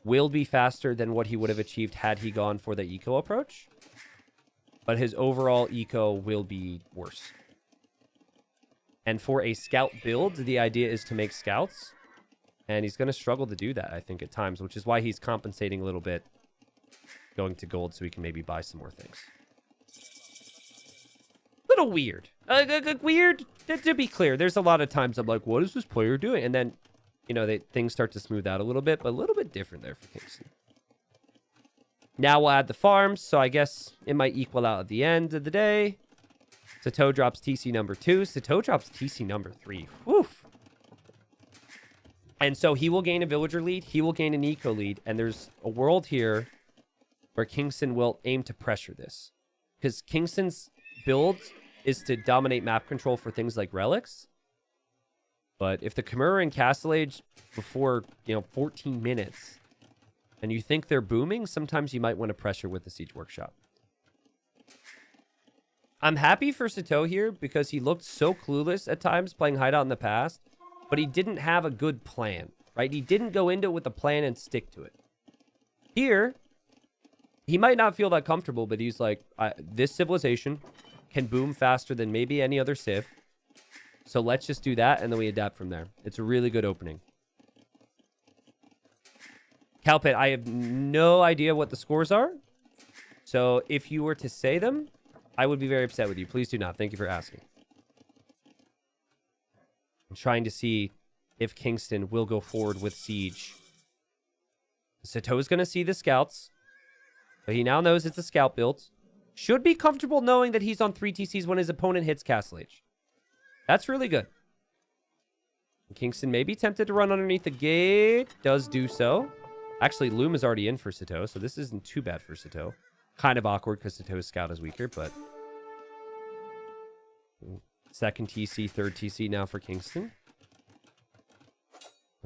will be faster than what he would have achieved had he gone for the eco approach. But his overall eco will be worse. And for a scout build, the idea is to make scouts. And he's going to struggle to do that, I think, at times, which is why he's compensating a little bit, going to gold so he can maybe buy some more things. Little weird. Weird. To be clear, there's a lot of times I'm like, what is this player doing? And then, things start to smooth out a little bit, but a little bit different there for Kingstone. Now we'll add the farms, so I guess it might equal out at the end of the day. Sitaux drops TC number 2. Sitaux drops TC number 3. Woof. And so he will gain a villager lead. He will gain an eco lead. And there's a world here where Kingstone will aim to pressure this. Because Kingstone's build is to dominate map control for things like relics. But if the Khmer are in Castle Age before, 14 minutes, and you think they're booming, sometimes you might want to pressure with the Siege Workshop. I'm happy for Sitaux here because he looked so clueless at times playing Hideout in the past, but he didn't have a good plan, right? He didn't go into it with a plan and stick to it. Here, he might not feel that comfortable, but he's like, this civilization can boom faster than maybe any other civ. So let's just do that, and then we adapt from there. It's a really good opening. Calpit, I have no idea what the scores are. So if you were to say them, I would be very upset with you. Please do not. Thank you for asking. I'm trying to see if Kingstone will go forward with Siege. Sitaux is going to see the scouts. But he now knows it's a scout build. Should be comfortable knowing that he's on 3 TCs when his opponent hits Castle Age. That's really good. Kingstone may be tempted to run underneath the gate. Does do so. Actually, Loom is already in for Sitaux, so this isn't too bad for Sitaux. Kind of awkward because Sitaux's scout is weaker, but... Second TC, third TC now for Kingstone.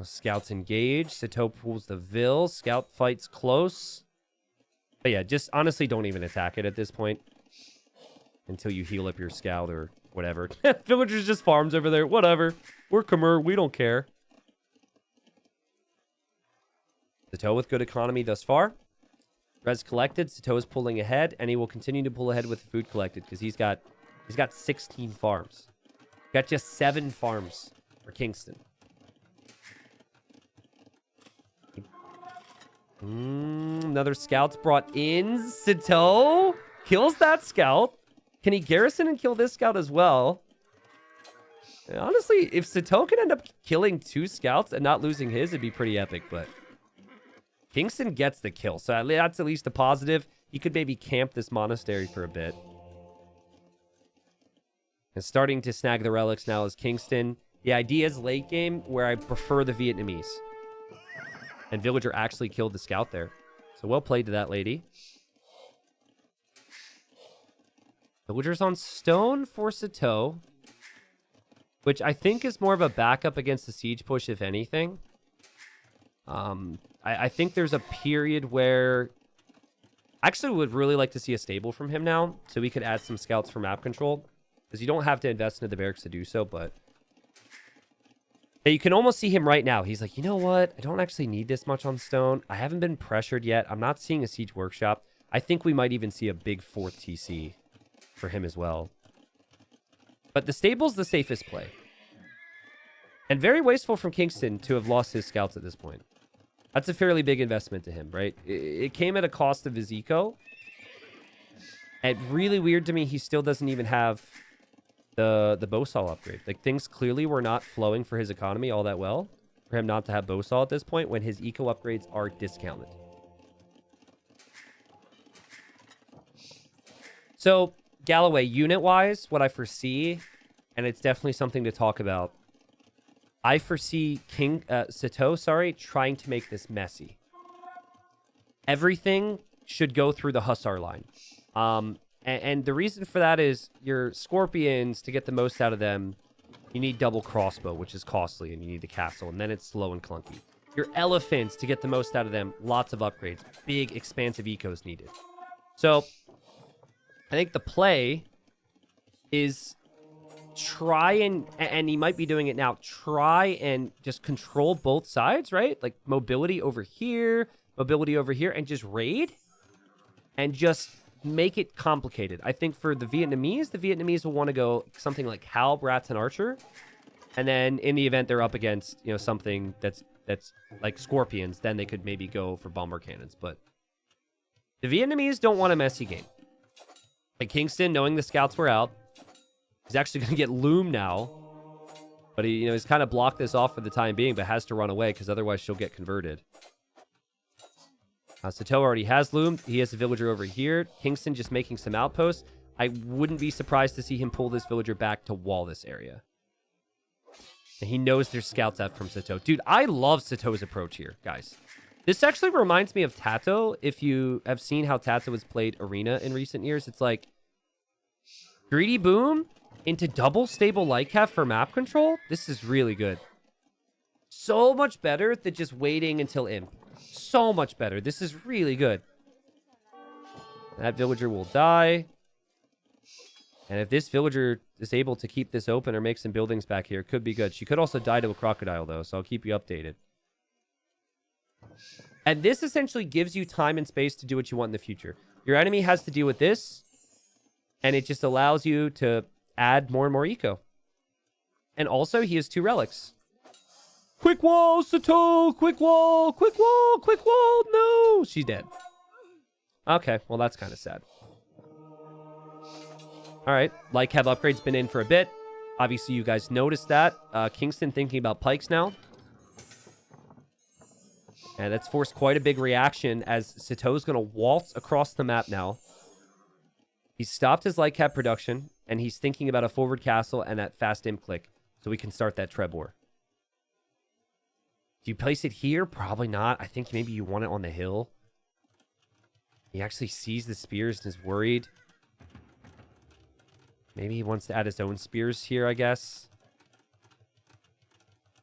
Scouts engage. Sitaux pulls the Vil. Scout fights close. But yeah, just honestly don't even attack it at this point. Until you heal up your scout or whatever. Villagers just farms over there. Whatever. We're Khmer. We don't care. Sitaux with good economy thus far. Res collected. Sitaux is pulling ahead, and he will continue to pull ahead with the food collected because he's got 16 farms. Got just 7 farms for Kingstone. Another scout's brought in. Sitaux kills that scout. Can he garrison and kill this scout as well? And honestly, if Sitaux can end up killing 2 scouts and not losing his, it'd be pretty epic, but Kingstone gets the kill, so that's at least a positive. He could maybe camp this monastery for a bit. And starting to snag the relics now is Kingstone. The idea is late game where I prefer the Vietnamese. And Villager actually killed the scout there. So well played to that lady. Villagers on stone for Sitaux, which I think is more of a backup against the siege push, if anything. I think there's a period where... I actually would really like to see a stable from him now, so we could add some scouts for map control. Because you don't have to invest into the barracks to do so, but... You can almost see him right now. He's like, you know what? I don't actually need this much on stone. I haven't been pressured yet. I'm not seeing a siege workshop. I think we might even see a big 4th TC for him as well. But the stable's the safest play. And very wasteful from Kingstone to have lost his scouts at this point. That's a fairly big investment to him, right? It came at a cost of his eco. And really weird to me, he still doesn't even have the Bowsaw upgrade. Like, things clearly were not flowing for his economy all that well for him not to have Bowsaw at this point when his eco upgrades are discounted. So, Galloway, unit-wise, what I foresee, and it's definitely something to talk about, I foresee Sitaux, trying to make this messy. Everything should go through the Hussar line. And the reason for that is your Scorpions, to get the most out of them, you need double crossbow, which is costly, and you need the castle, and then it's slow and clunky. Your Elephants, to get the most out of them, lots of upgrades. Big, expansive ecos needed. So, I think the play is try and he might be doing it now, try and just control both sides, right? Like mobility over here, and just raid and just make it complicated. I think for the Vietnamese will want to go something like Hal, Brats, and Archer. And then in the event they're up against, you know, something that's like Scorpions, then they could maybe go for bomber cannons. But the Vietnamese don't want a messy game. Like Kingstone, knowing the scouts were out, he's actually going to get Loom now. But he's kind of blocked this off for the time being, but has to run away because otherwise she'll get converted. Sitaux already has Loom. He has a villager over here. Kingstone just making some outposts. I wouldn't be surprised to see him pull this villager back to wall this area. And he knows there's scouts out from Sitaux. Dude, I love Sitau's approach here, guys. This actually reminds me of Tato. If you have seen how Tato has played Arena in recent years, it's like Greedy Boom into double stable Lightcap for map control. This is really good. So much better than just waiting until Imp. So much better. This is really good. That villager will die. And if this villager is able to keep this open or make some buildings back here, it could be good. She could also die to a crocodile, though, so I'll keep you updated. And this essentially gives you time and space to do what you want in the future. Your enemy has to deal with this, and it just allows you to add more and more eco. And also, he has 2 relics. Quick wall, Sitaux! Quick wall! Quick wall! Quick wall! No! She's dead. Okay, well, that's kind of sad. Alright, Lightcap upgrade's been in for a bit. Obviously, you guys noticed that. Kingstone thinking about pikes now. And that's forced quite a big reaction as Sitau's going to waltz across the map now. He's stopped his Lightcap production, and he's thinking about a forward castle and that fast imp click so we can start that Trebor. Do you place it here? Probably not. I think maybe you want it on the hill. He actually sees the spears and is worried. Maybe he wants to add his own spears here, I guess.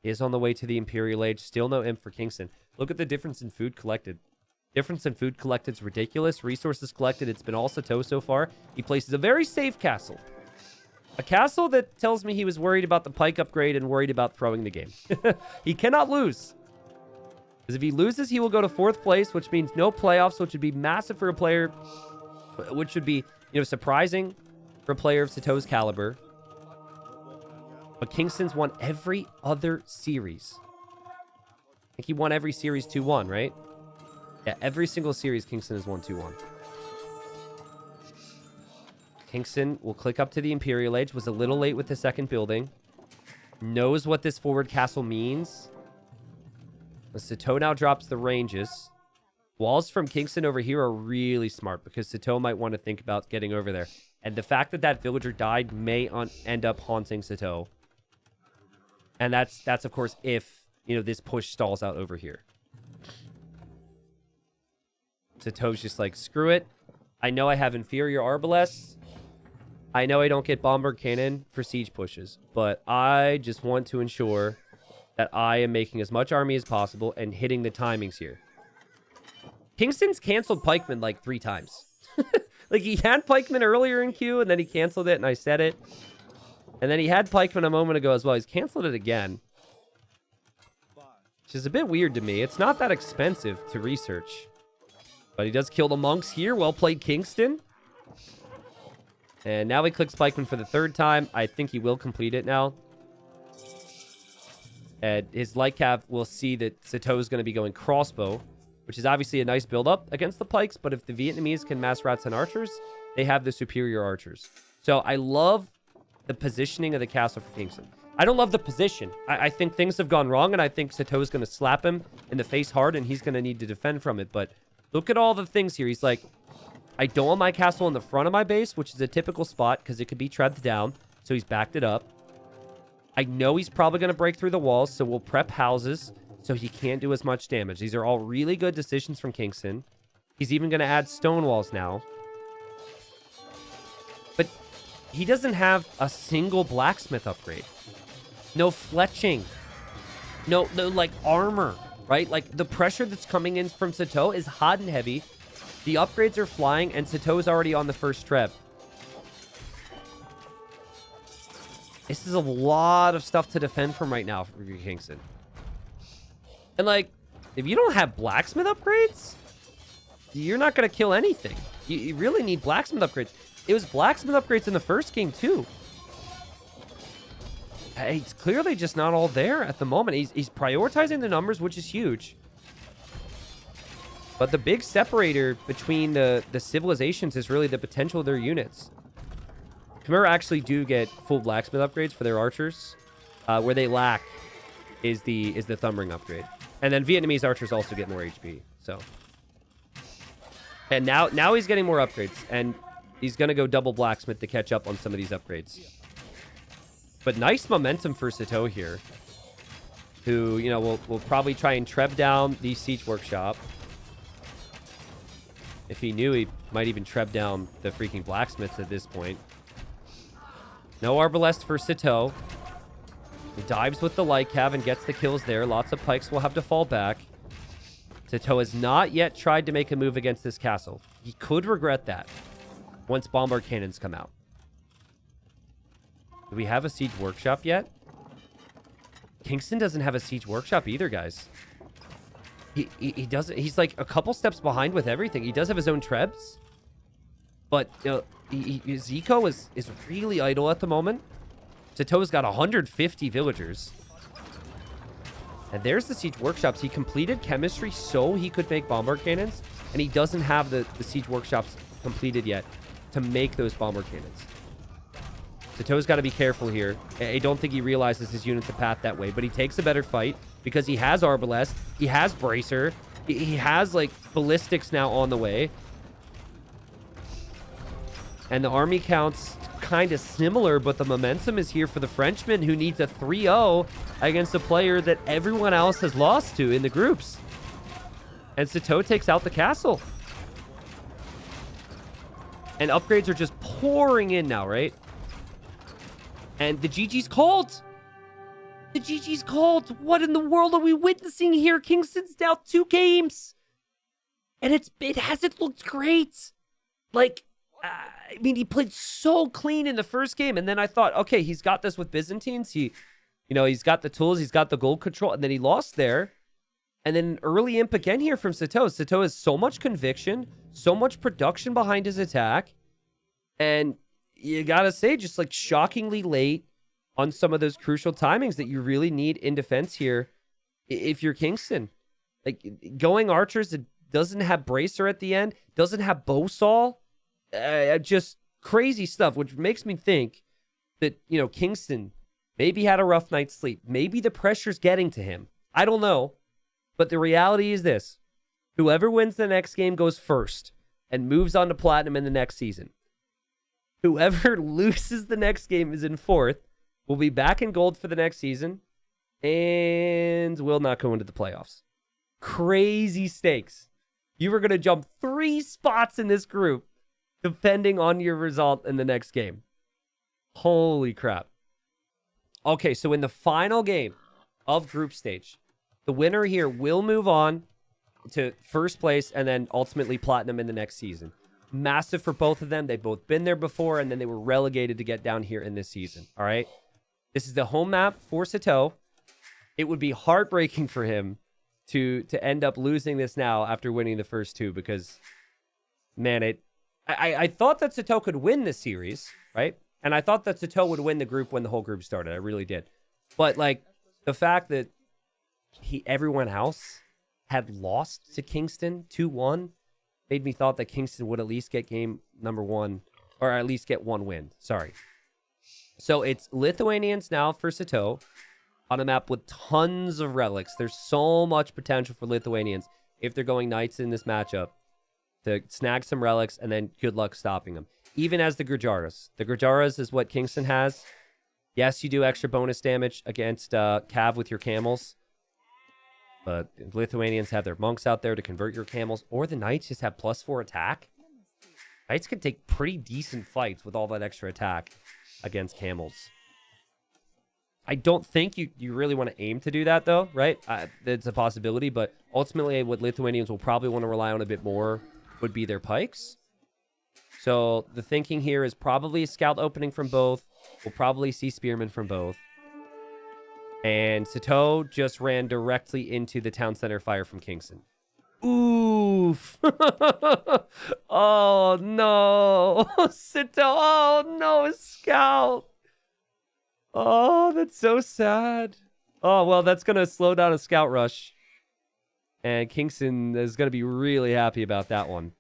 He is on the way to the Imperial Age. Still no imp for Kingstone. Look at the difference in food collected. Difference in food collected is ridiculous. Resources collected, it's been all Sitaux so far. He places a very safe castle. A castle that tells me he was worried about the pike upgrade and worried about throwing the game. He cannot lose. Because if he loses, he will go to 4th place, which means no playoffs, which would be massive for a player, which would be, surprising for a player of Sitau's caliber. But Kingstone's won every other series. I think he won every series 2-1, right? Yeah, every single series Kingstone has won 2-1. Kingstone will click up to the Imperial Age. Was a little late with the second building. Knows what this forward castle means. The Sitaux now drops the ranges. Walls from Kingstone over here are really smart because Sitaux might want to think about getting over there. And the fact that that villager died may end up haunting Sitaux. And that's of course if, this push stalls out over here. Sitau's just like, screw it. I know I have inferior arbalests. I know I don't get Bombard Cannon for siege pushes, but I just want to ensure that I am making as much army as possible and hitting the timings here. Kingstone's canceled pikemen like 3 times. Like, he had pikemen earlier in queue, and then he canceled it, and I said it. And then he had pikemen a moment ago as well. He's canceled it again, which is a bit weird to me. It's not that expensive to research, but he does kill the monks here. Well played, Kingstone. And now he clicks pikeman for the 3rd time. I think he will complete it now. And his light cav will see that Sitaux is going to be going crossbow, which is obviously a nice build-up against the pikes. But if the Vietnamese can mass rats and archers, they have the superior archers. So I love the positioning of the castle for Kingstone. I don't love the position. I think things have gone wrong, and I think Sitaux is going to slap him in the face hard, and he's going to need to defend from it. But look at all the things here. He's like, I don't want my castle in the front of my base, which is a typical spot because it could be trebbed down. So he's backed it up. I know he's probably going to break through the walls, so we'll prep houses so he can't do as much damage. These are all really good decisions from Kingstone. He's even going to add stone walls now. But he doesn't have a single blacksmith upgrade. No fletching. No like armor, right? Like the pressure that's coming in from Sitaux is hot and heavy. The upgrades are flying, and Sitaux is already on the first treb. This is a lot of stuff to defend from right now for Kingstone. And, like, if you don't have blacksmith upgrades, you're not going to kill anything. You really need blacksmith upgrades. It was blacksmith upgrades in the first game, too. It's clearly just not all there at the moment. He's prioritizing the numbers, which is huge. But the big separator between the civilizations is really the potential of their units. Khmer actually do get full blacksmith upgrades for their archers. Where they lack is the thumb ring upgrade. And then Vietnamese archers also get more HP. So, and now he's getting more upgrades, and he's going to go double blacksmith to catch up on some of these upgrades. But nice momentum for Sitaux here, who, you know, will probably try and treb down the siege workshop. If he knew, he might even treb down the freaking blacksmiths at this point. No arbalest for Sitaux. He dives with the light cav and gets the kills there. Lots of pikes will have to fall back. Sitaux has not yet tried to make a move against this castle. He could regret that once bombard cannons come out. Do we have a siege workshop yet? Kingstone doesn't have a siege workshop either, guys. He doesn't. He's like a couple steps behind with everything. He does have his own trebs, but his eco is really idle at the moment. Sitau's got 150 villagers. And there's the siege workshops. He completed chemistry so he could make bombard cannons, and he doesn't have the siege workshops completed yet to make those bombard cannons. Sitau's got to be careful here. I don't think he realizes his unit's a path that way, but he takes a better fight because he has arbalest, he has bracer, he has like ballistics now on the way. And the army count's kind of similar, but the momentum is here for the Frenchman, who needs a 3-0 against a player that everyone else has lost to in the groups. And Sitaux takes out the castle. And upgrades are just pouring in now, right? And the GG's called. The GG's called. What in the world are we witnessing here? Kingstone's down 2 games. And it hasn't looked great. Like, I mean, he played so clean in the first game, and then I thought, okay, he's got this with Byzantines. He's got the tools, he's got the gold control, and then he lost there. And then early imp again here from Sitaux. Sitaux has so much conviction, so much production behind his attack, and you gotta say, just like shockingly late on some of those crucial timings that you really need in defense here if you're Kingstone. Like, going archers, it doesn't have bracer at the end, doesn't have bowsaw. Just crazy stuff, which makes me think that, you know, Kingstone maybe had a rough night's sleep. Maybe the pressure's getting to him. I don't know. But the reality is this. Whoever wins the next game goes first and moves on to platinum in the next season. Whoever loses the next game is in fourth, will be back in gold for the next season, and will not go into the playoffs. Crazy stakes. You were going to jump 3 spots in this group, depending on your result in the next game. Holy crap. Okay, so in the final game of group stage, the winner here will move on to first place and then ultimately platinum in the next season. Massive for both of them. They've both been there before, and then they were relegated to get down here in this season. All right? This is the home map for Sitaux. It would be heartbreaking for him to end up losing this now after winning the first 2 because, man, I thought that Sitaux could win this series, right? And I thought that Sitaux would win the group when the whole group started. I really did. But, like, the fact that everyone else had lost to Kingstone 2-1 made me thought that Kingstone would at least get game number 1, or at least get 1 win. Sorry. So it's Lithuanians now for Sitaux on a map with tons of relics. There's so much potential for Lithuanians if they're going Knights in this matchup to snag some relics, and then good luck stopping them. Even as the Grajaras. The Grajaras is what Kingstone has. Yes, you do extra bonus damage against Cav with your camels. But Lithuanians have their monks out there to convert your camels. Or the Knights just have +4 attack. Knights can take pretty decent fights with all that extra attack against camels. I don't think you really want to aim to do that, though, right? It's a possibility, but ultimately what Lithuanians will probably want to rely on a bit more would be their pikes. So the thinking here is probably a scout opening from both. We'll probably see spearmen from both. And Sitaux just ran directly into the town center fire from Kingstone. Oof. Oh, no. Sitaux. Oh, no, a scout. Oh, that's so sad. Oh, well, that's going to slow down a scout rush. And Kingstone is going to be really happy about that one,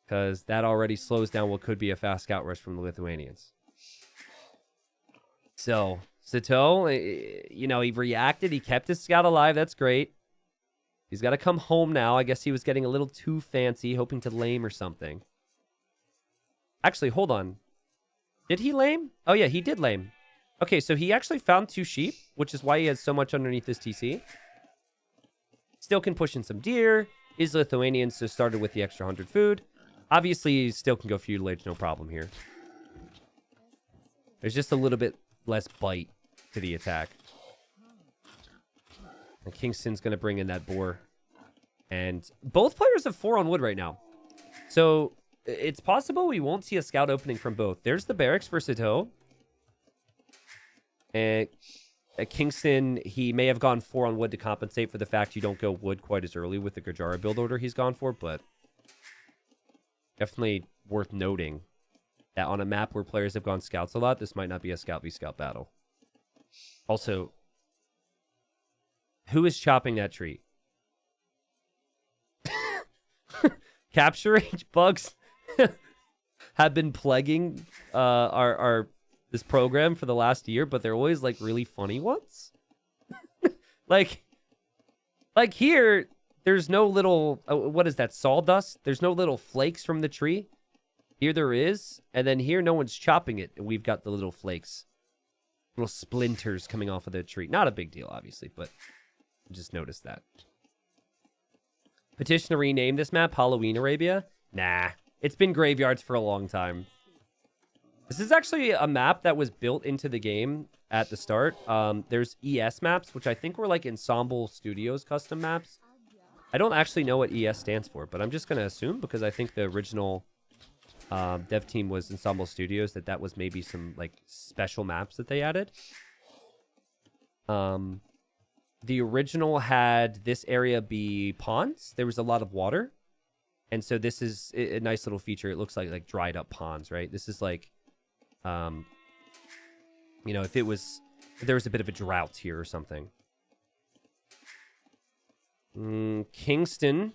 because that already slows down what could be a fast scout rush from the Lithuanians. So, Sitaux, he reacted. He kept his scout alive. That's great. He's got to come home now. I guess he was getting a little too fancy, hoping to lame or something. Actually, hold on. Did he lame? Oh, yeah, he did lame. Okay, so he actually found 2 sheep, which is why he has so much underneath his TC. Still can push in some deer. Is Lithuanian, so started with the extra 100 food. Obviously, he still can go feudalage, no problem here. There's just a little bit less bite to the attack. And Kingstone's going to bring in that boar. And both players have 4 on wood right now. So it's possible we won't see a scout opening from both. There's the barracks for Sitaux. And at Kingstone, he may have gone 4 on wood to compensate for the fact you don't go wood quite as early with the Gajara build order he's gone for, but definitely worth noting that on a map where players have gone scouts a lot, this might not be a scout v scout battle. Also, who is chopping that tree? Capture rage bugs have been plaguing our this program for the last year, but they're always like really funny ones. like here, there's no little what is that, sawdust? There's no little flakes from the tree. Here there is, and then here no one's chopping it, and we've got the little flakes, little splinters coming off of the tree. Not a big deal, obviously, but I just noticed that. Petition to rename this map Halloween Arabia? Nah, it's been graveyards for a long time. This is actually a map that was built into the game at the start. There's ES maps, which I think were like Ensemble Studios custom maps. I don't actually know what ES stands for, but I'm just going to assume, because I think the original dev team was Ensemble Studios, that was maybe some like special maps that they added. The original had this area be ponds. There was a lot of water. And so this is a nice little feature. It looks like dried up ponds, right? This is like, if there was a bit of a drought here or something. Kingstone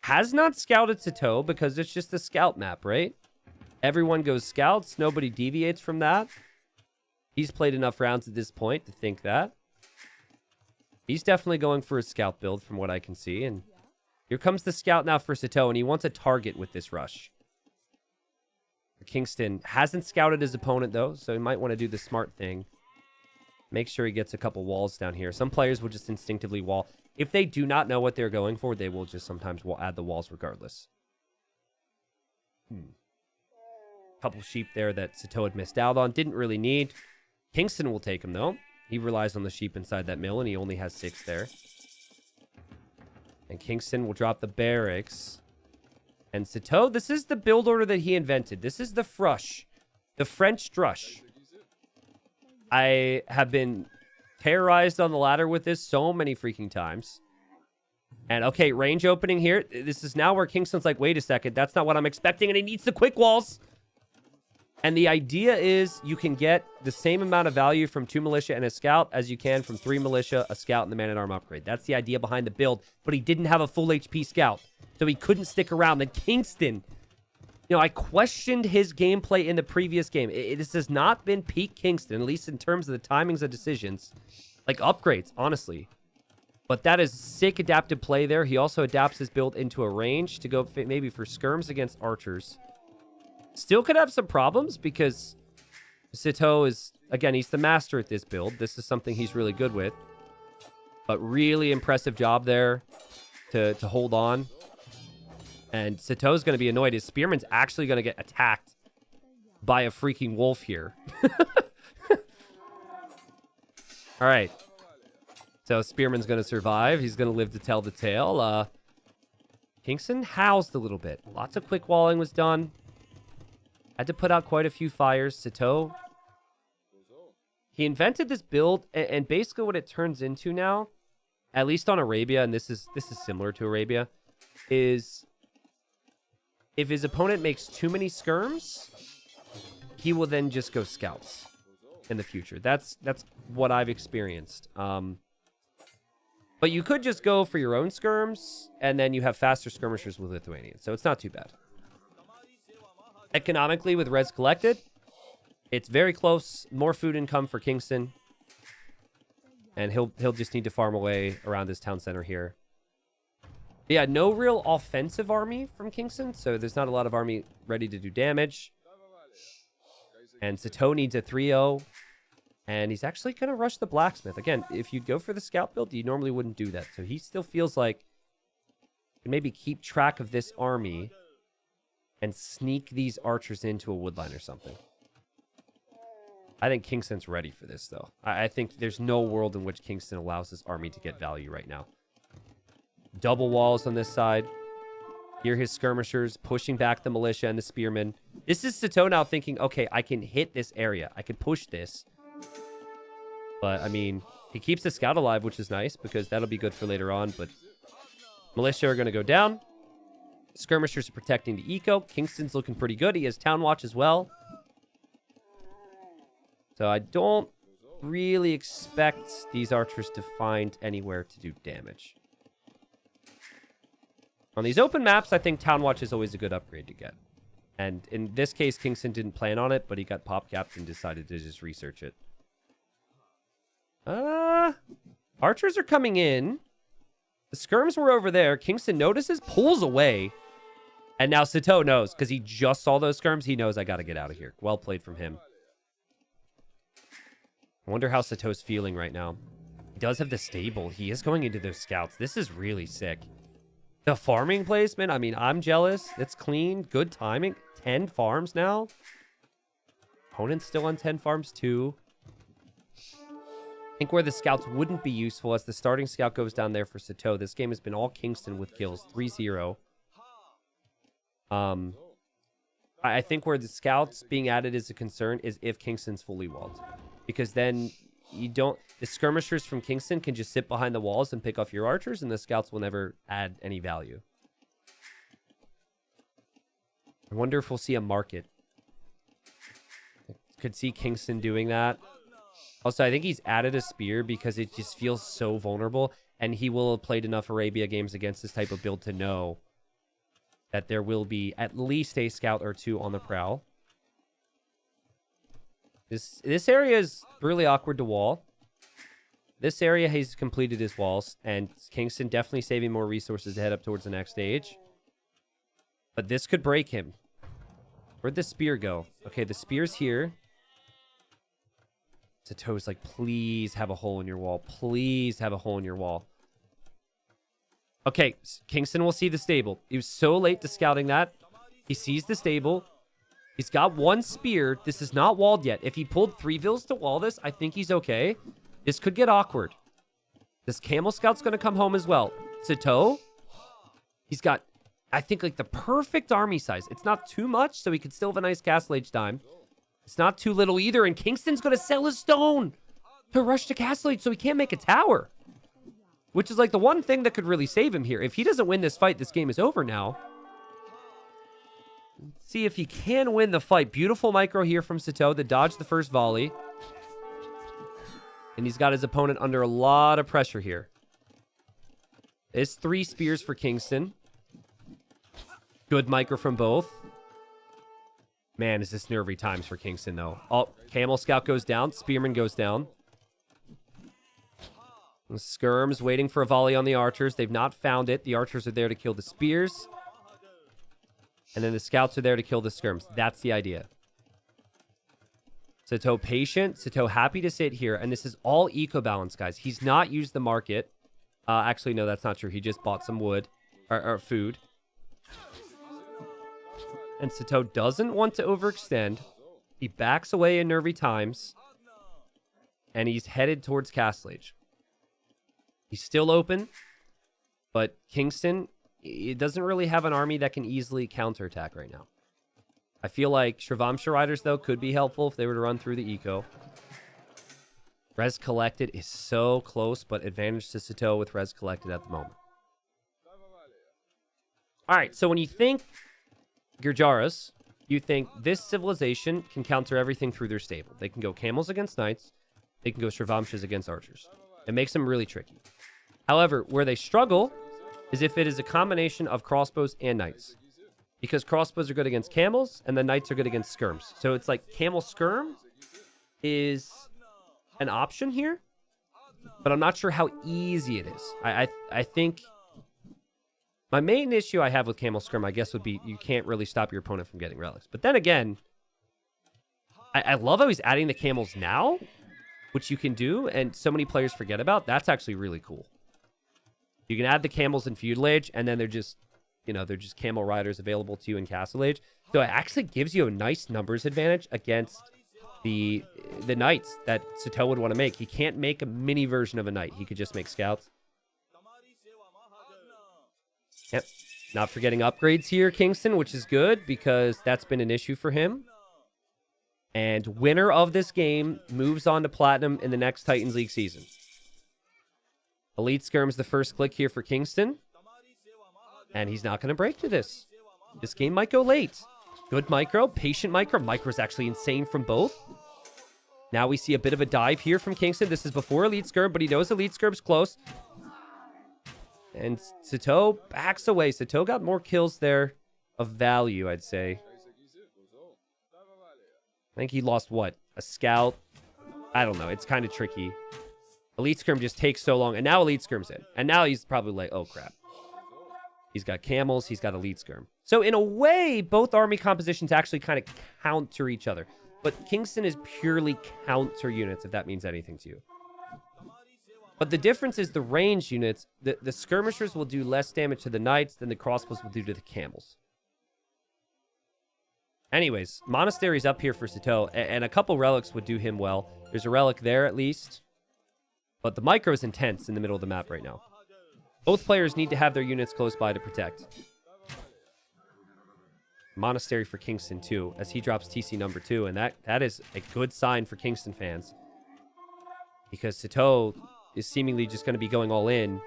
has not scouted Sitaux because it's just a scout map, right? Everyone goes scouts. Nobody deviates from that. He's played enough rounds at this point to think that. He's definitely going for a scout build from what I can see. And here comes the scout now for Sitaux, and he wants a target with this rush. Kingstone hasn't scouted his opponent, though, so he might want to do the smart thing. Make sure he gets a couple walls down here. Some players will just instinctively wall. If they do not know what they're going for, they will just sometimes add the walls regardless. Couple sheep there that Sitaux had missed out on. Didn't really need. Kingston will take him, though. He relies on the sheep inside that mill, and he only has 6 there. And Kingston will drop the barracks. And Sitaux, this is the build order that he invented. This is the Frush. The French Drush. I have been terrorized on the ladder with this so many freaking times. And, okay, range opening here. This is now where Kingston's like, wait a second. That's not what I'm expecting, and he needs the quick walls. And the idea is you can get the same amount of value from 2 militia and a scout as you can from 3 militia, a scout, and the man-at-arm upgrade. That's the idea behind the build. But he didn't have a full HP scout, so he couldn't stick around. Then Kingston, you know, I questioned his gameplay in the previous game. This has not been peak Kingston, at least in terms of the timings of decisions. Like upgrades, honestly. But that is sick adaptive play there. He also adapts his build into a range to go maybe for skirms against archers. Still could have some problems because Sitaux is, again, he's the master at this build. This is something he's really good with. But really impressive job there to hold on. And Sitaux is going to be annoyed. His spearman's actually going to get attacked by a freaking wolf here. All right. So spearman's going to survive. He's going to live to tell the tale. Kingston housed a little bit. Lots of quick walling was done. Had to put out quite a few fires. Sitaux, he invented this build, and basically what it turns into now, at least on Arabia, and this is similar to Arabia, is if his opponent makes too many skirms, he will then just go scouts in the future. That's what I've experienced. But you could just go for your own skirms, and then you have faster skirmishers with Lithuanians, so it's not too bad. Economically, with res collected, it's very close. More food income for Kingston. And he'll just need to farm away around his town center here. Yeah, no real offensive army from Kingston, so there's not a lot of army ready to do damage. And Sitaux needs a 3-0. And he's actually going to rush the blacksmith. Again, if you go for the scout build, you normally wouldn't do that. So he still feels like he can maybe keep track of this army and sneak these archers into a woodline or something. I think Kingston's ready for this, though. I think there's no world in which Kingston allows this army to get value right now. Double walls on this side. Here his skirmishers pushing back the militia and the spearmen. This is Sitaux now thinking, okay, I can hit this area. I can push this. But, I mean, he keeps the scout alive, which is nice because that'll be good for later on. But militia are going to go down. Skirmishers are protecting the eco. Kingston's looking pretty good. He has town watch as well. So I don't really expect these archers to find anywhere to do damage. On these open maps, I think town watch is always a good upgrade to get. And in this case, Kingston didn't plan on it, but he got pop capped and decided to just research it. Archers are coming in. The skirms were over there. Kingston notices, pulls away. And now Sitaux knows, because he just saw those skirms. He knows I got to get out of here. Well played from him. I wonder how Sitau's feeling right now. He does have the stable. He is going into those scouts. This is really sick. The farming placement, I mean, I'm jealous. It's clean. Good timing. 10 farms now. Opponent's still on 10 farms too. I think where the scouts wouldn't be useful as the starting scout goes down there for Sitaux. This game has been all Kingston with kills. 3-0. I think where the scouts being added is a concern is if Kingston's fully walled. Because then you don't... The skirmishers from Kingston can just sit behind the walls and pick off your archers, and the scouts will never add any value. I wonder if we'll see a market. Could see Kingston doing that. Also, I think he's added a spear because it just feels so vulnerable, and he will have played enough Arabia games against this type of build to know that there will be at least a scout or two on the prowl. This area is really awkward to wall. This area, he's completed his walls, and Kingston definitely saving more resources to head up towards the next stage. But this could break him. Where'd the spear go? Okay, the spear's here. Sitau's like, please have a hole in your wall. Please have a hole in your wall. Okay, Kingston will see the stable. He was so late to scouting that. He sees the stable. He's got one spear. This is not walled yet. If he pulled 3 vills to wall this, I think he's okay. This could get awkward. This camel scout's going to come home as well. Sitaux, he's got, I think, like the perfect army size. It's not too much, so he could still have a nice castle age time. It's not too little either, and Kingston's going to sell his stone to rush to castle age so he can't make a tower. Which is like the one thing that could really save him here. If he doesn't win this fight, this game is over now. Let's see if he can win the fight. Beautiful micro here from Sitaux to dodge the first volley. And he's got his opponent under a lot of pressure here. It's 3 spears for Kingston. Good micro from both. Man, is this nervy times for Kingston, though. Oh, Camel Scout goes down. Spearman goes down. The Skirm's waiting for a volley on the archers. They've not found it. The archers are there to kill the spears. And then the scouts are there to kill the skirms. That's the idea. Sitaux patient. Sitaux happy to sit here. And this is all eco balance, guys. He's not used the market. Actually, no, that's not true. He just bought some wood or food. And Sitaux doesn't want to overextend. He backs away in nervy times. And he's headed towards Castle Age. He's still open. But Kingston, it doesn't really have an army that can easily counterattack right now. I feel like Shravamsha Riders, though, could be helpful if they were to run through the eco. Res Collected is so close, but advantage to Sitaux with Res Collected at the moment. All right, so when you think Gurjaras, you think this civilization can counter everything through their stable. They can go camels against knights. They can go Shravamshas against archers. It makes them really tricky. However, where they struggle is if it is a combination of crossbows and knights. Because crossbows are good against camels, and the knights are good against skirms. So it's like camel skirm is an option here, but I'm not sure how easy it is. I think my main issue I have with camel skirm, I guess, would be you can't really stop your opponent from getting relics. But then again, I love how he's adding the camels now, which you can do, and so many players forget about. That's actually really cool. You can add the camels in Feudal Age, and then they're just, you know, they're just camel riders available to you in Castle Age. So it actually gives you a nice numbers advantage against the knights that Sitaux would want to make. He can't make a mini version of a knight. He could just make scouts. Yep. Not forgetting upgrades here, Kingston, which is good because that's been an issue for him. And winner of this game moves on to Platinum in the next Titans League season. Elite Skirm's the first click here for Kingston. And he's not going to break to this. This game might go late. Good micro, patient micro. Micro's actually insane from both. Now we see a bit of a dive here from Kingston. This is before Elite Skirm, but he knows Elite Skirm's close. And Sitaux backs away. Sitaux got more kills there of value, I'd say. I think he lost, what? A scout? I don't know. It's kind of tricky. Elite Skirm just takes so long. And now Elite Skirm's in. And now he's probably like, oh, crap. He's got camels. He's got Elite Skirm. So in a way, both army compositions actually kind of counter each other. But Kingston is purely counter units, if that means anything to you. But the difference is the range units. The skirmishers will do less damage to the knights than the crossbows will do to the camels. Anyways, Monastery's up here for Sitaux, and a couple relics would do him well. There's a relic there, at least. But the micro is intense in the middle of the map right now. Both players need to have their units close by to protect. Monastery for Kingston, too, as he drops TC number 2, and that is a good sign for Kingston fans. Because Sitaux is seemingly just going to be going all in.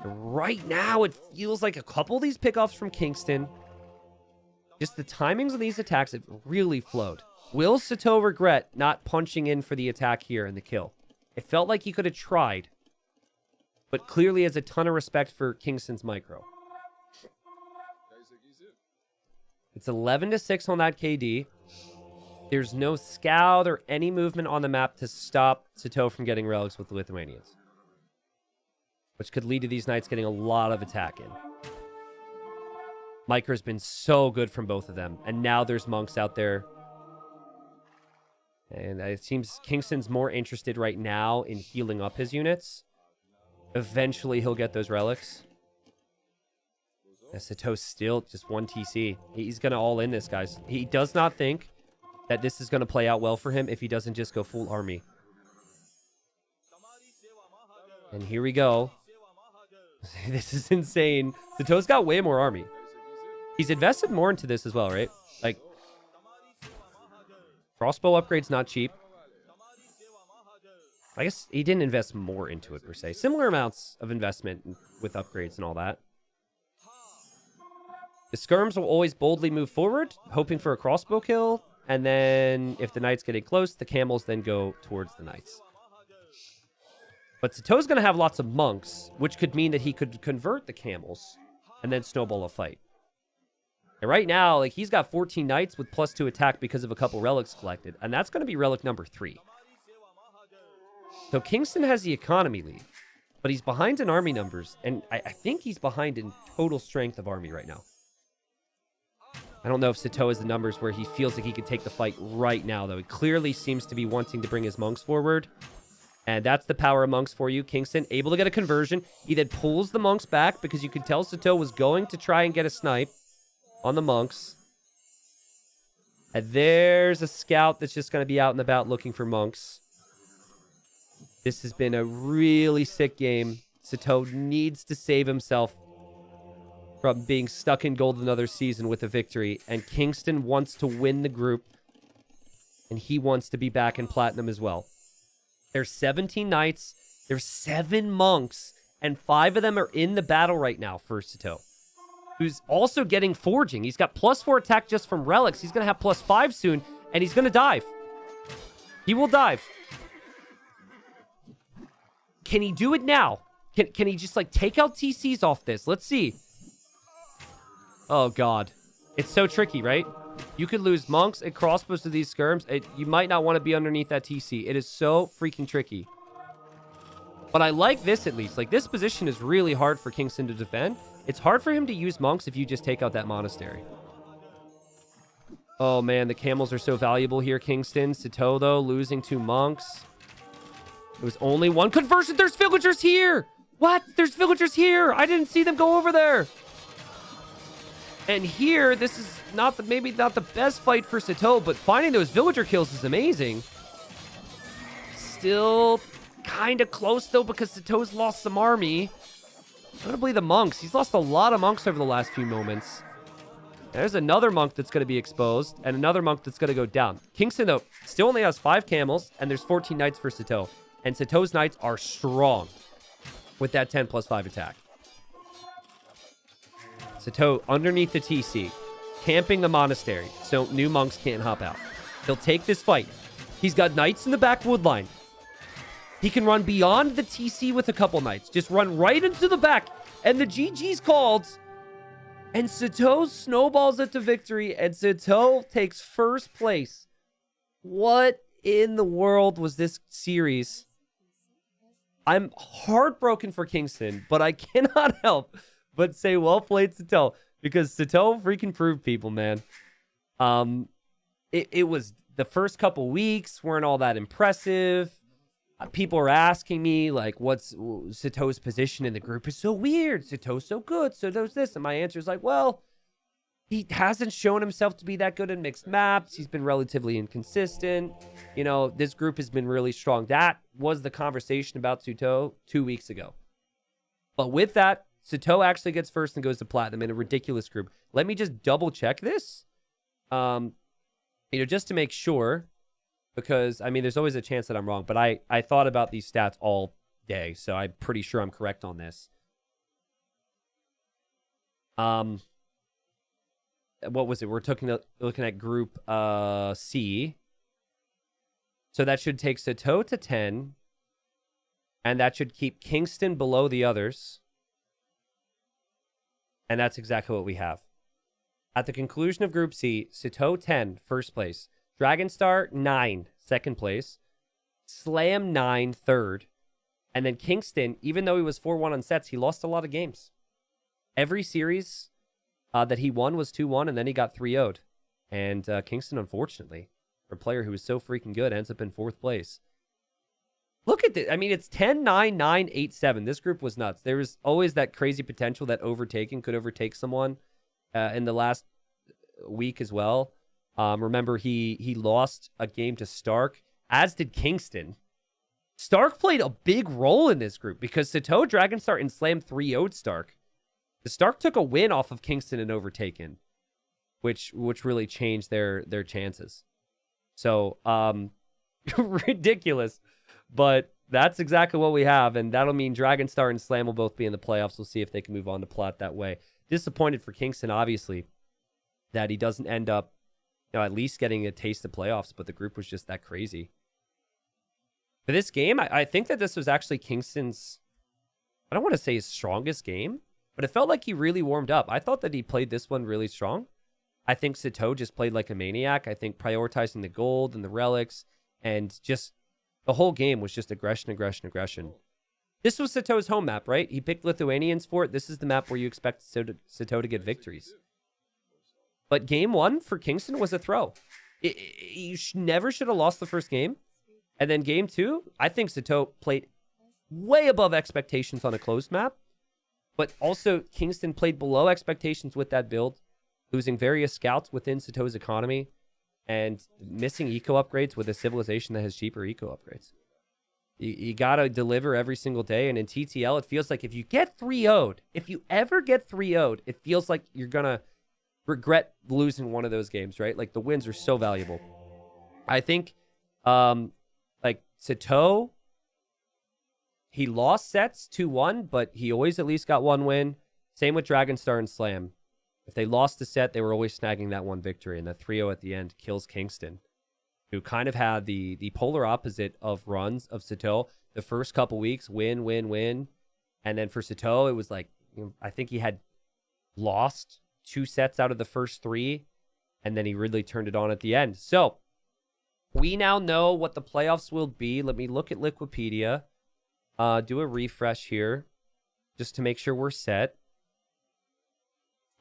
Right now, it feels like a couple of these pickoffs from Kingston. Just the timings of these attacks have really flowed. Will Sitaux regret not punching in for the attack here and the kill? It felt like he could have tried, but clearly has a ton of respect for Kingston's micro. It's 11-6 on that KD. There's no scout or any movement on the map to stop Sitaux from getting relics with the Lithuanians, which could lead to these knights getting a lot of attack in. Micro's been so good from both of them. And now there's monks out there. And it seems Kingston's more interested right now in healing up his units. Eventually, he'll get those relics. Sitaux still just one TC. He's going to all in this, guys. He does not think that this is going to play out well for him if he doesn't just go full army. And here we go. This is insane. Sitau's got way more army. He's invested more into this as well, right? Like, crossbow upgrade's not cheap. I guess he didn't invest more into it, per se. Similar amounts of investment with upgrades and all that. The skirms will always boldly move forward, hoping for a crossbow kill. And then, if the knight's getting close, the camels then go towards the knights. But Sitau's going to have lots of monks, which could mean that he could convert the camels and then snowball a fight. And right now, like, he's got 14 knights with +2 attack because of a couple relics collected. And that's going to be relic number 3. So Kingstone has the economy lead, but he's behind in army numbers. And I think he's behind in total strength of army right now. I don't know if Sitaux has the numbers where he feels like he could take the fight right now, though. He clearly seems to be wanting to bring his monks forward. And that's the power of monks for you. Kingstone able to get a conversion. He then pulls the monks back because you could tell Sitaux was going to try and get a snipe on the monks. And there's a scout that's just going to be out and about looking for monks. This has been a really sick game. Sitaux needs to save himself from being stuck in gold another season with a victory. And Kingstone wants to win the group. And he wants to be back in platinum as well. There's 17 knights. There's 7 monks. And 5 of them are in the battle right now for Sitaux, who's also getting forging. He's got +4 attack just from relics. He's going to have +5 soon. And he's going to dive. He will dive. Can he do it now? Can he just, like, take out TCs off this? Let's see. Oh, God. It's so tricky, right? You could lose monks and crossbows to these skirms. You might not want to be underneath that TC. It is so freaking tricky. But I like this, at least. Like, this position is really hard for Kingstone to defend. It's hard for him to use monks if you just take out that monastery. Oh, man. The camels are so valuable here, Kingstone. Sitaux, though, losing 2 monks. It was only 1 conversion. There's villagers here. What? There's villagers here. I didn't see them go over there. And here, this is maybe not the best fight for Sitaux, but finding those villager kills is amazing. Still kind of close, though, because Sitau's lost some army. Notably the monks. He's lost a lot of monks over the last few moments. There's another monk that's going to be exposed, and another monk that's going to go down. Kingstone, though, still only has 5 camels, and there's 14 knights for Sitaux. And Sitau's knights are strong with that 10 + 5 attack. Sitaux underneath the TC, camping the monastery, so new monks can't hop out. He'll take this fight. He's got knights in the back wood line. He can run beyond the TC with a couple knights. Just run right into the back, and the GG's called. And Sitaux snowballs it to victory, and Sitaux takes first place. What in the world was this series? I'm heartbroken for Kingstone, but I cannot help but say well played, Sitaux, because Sitaux freaking proved people, man. It was the first couple weeks weren't all that impressive. People are asking me, like, what's Sitau's position in the group is so weird. Sitau's so good, Sitau's this. And my answer is like, well, he hasn't shown himself to be that good in mixed maps. He's been relatively inconsistent. You know, this group has been really strong. That was the conversation about Sitaux 2 weeks ago. But with that, Sitaux actually gets first and goes to platinum in a ridiculous group. Let me just double check this. Just to make sure. Because, I mean, there's always a chance that I'm wrong. But I thought about these stats all day. So I'm pretty sure I'm correct on this. What was it? We're looking at group C. So that should take Sitaux to 10. And that should keep Kingstone below the others. And that's exactly what we have. At the conclusion of Group C, Sitaux 10, first place. Dragonstar 9, second place. Slam 9, third. And then Kingstone, even though he was 4-1 on sets, he lost a lot of games. Every series that he won was 2-1, and then he got 3-0'd. And Kingstone, unfortunately, for a player who was so freaking good, ends up in 4th place. Look at this. I mean, it's 10, 9, 9, 8, 7. This group was nuts. There was always that crazy potential that overtaking could overtake someone in the last week as well. Remember, he lost a game to Stark, as did Kingston. Stark played a big role in this group because Sitaux, Dragonstar, and Slam 3-0'd Stark. The Stark took a win off of Kingston and overtaken, which really changed their chances. So, ridiculous. But that's exactly what we have, and that'll mean Dragonstar and Slam will both be in the playoffs. We'll see if they can move on to Plat that way. Disappointed for Kingston, obviously, that he doesn't end up, at least getting a taste of playoffs, but the group was just that crazy. For this game, I think that this was actually Kingston's, I don't want to say his strongest game, but it felt like he really warmed up. I thought that he played this one really strong. I think Sitaux just played like a maniac. I think prioritizing the gold and the relics and just the whole game was just aggression. This was Sitau's home map, right? He picked Lithuanians for it. This is the map where you expect Sitaux to get victories. But game one for Kingston was a throw. You never should have lost the first game. And then game two, I think Sitaux played way above expectations on a closed map. But also, Kingston played below expectations with that build, losing various scouts within Sitau's economy and missing eco upgrades with a civilization that has cheaper eco upgrades. You got to deliver every single day. And in TTL, it feels like if you get 3-0'd, if you ever get 3-0'd, it feels like you're going to regret losing one of those games, right? Like, the wins are so valuable. I think, like, Sitaux, he lost sets 2-1, but he always at least got one win. Same with Dragonstar and Slam. If they lost the set, they were always snagging that one victory, and the 3-0 at the end kills Kingston, who kind of had the polar opposite of runs of Sitaux. The first couple weeks, win. And then for Sitaux, it was like, I think he had lost 2 sets out of the first 3, and then he really turned it on at the end. So, we now know what the playoffs will be. Let me look at Liquipedia. Do a refresh here, just to make sure we're set.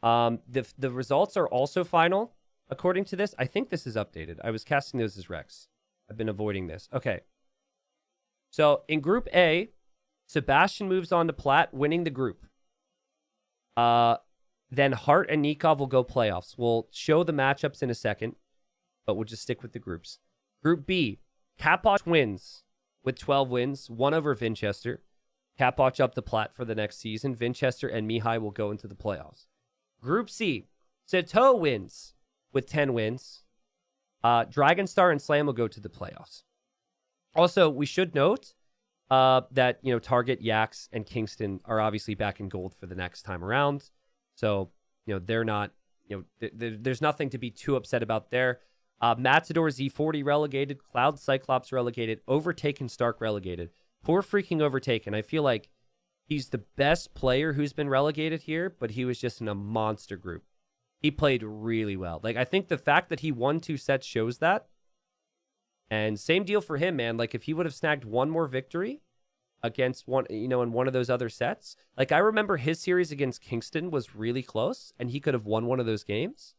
The results are also final, according to this. I think this is updated. I was casting those as Rex. I've been avoiding this. Okay. So, in Group A, Sebastian moves on to Plat, winning the group. Then Hart and Nikov will go playoffs. We'll show the matchups in a second, but we'll just stick with the groups. Group B, Kapoch wins with 12 wins, 1 over Vinchester. Kapoch up the Plat for the next season. Vinchester and Mihai will go into the playoffs. Group C, Sitaux wins with 10 wins. Dragonstar and Slam will go to the playoffs. Also, we should note that, Target, Yax, and Kingston are obviously back in gold for the next time around. So, they're not, there's nothing to be too upset about there. Matador Z40 relegated, Cloud Cyclops relegated, Overtaken Stark relegated. Poor freaking Overtaken. I feel like he's the best player who's been relegated here, but he was just in a monster group. He played really well. Like, I think the fact that he won 2 sets shows that. And same deal for him, man. Like, if he would have snagged one more victory against one, in one of those other sets. Like, I remember his series against Kingston was really close, and he could have won one of those games.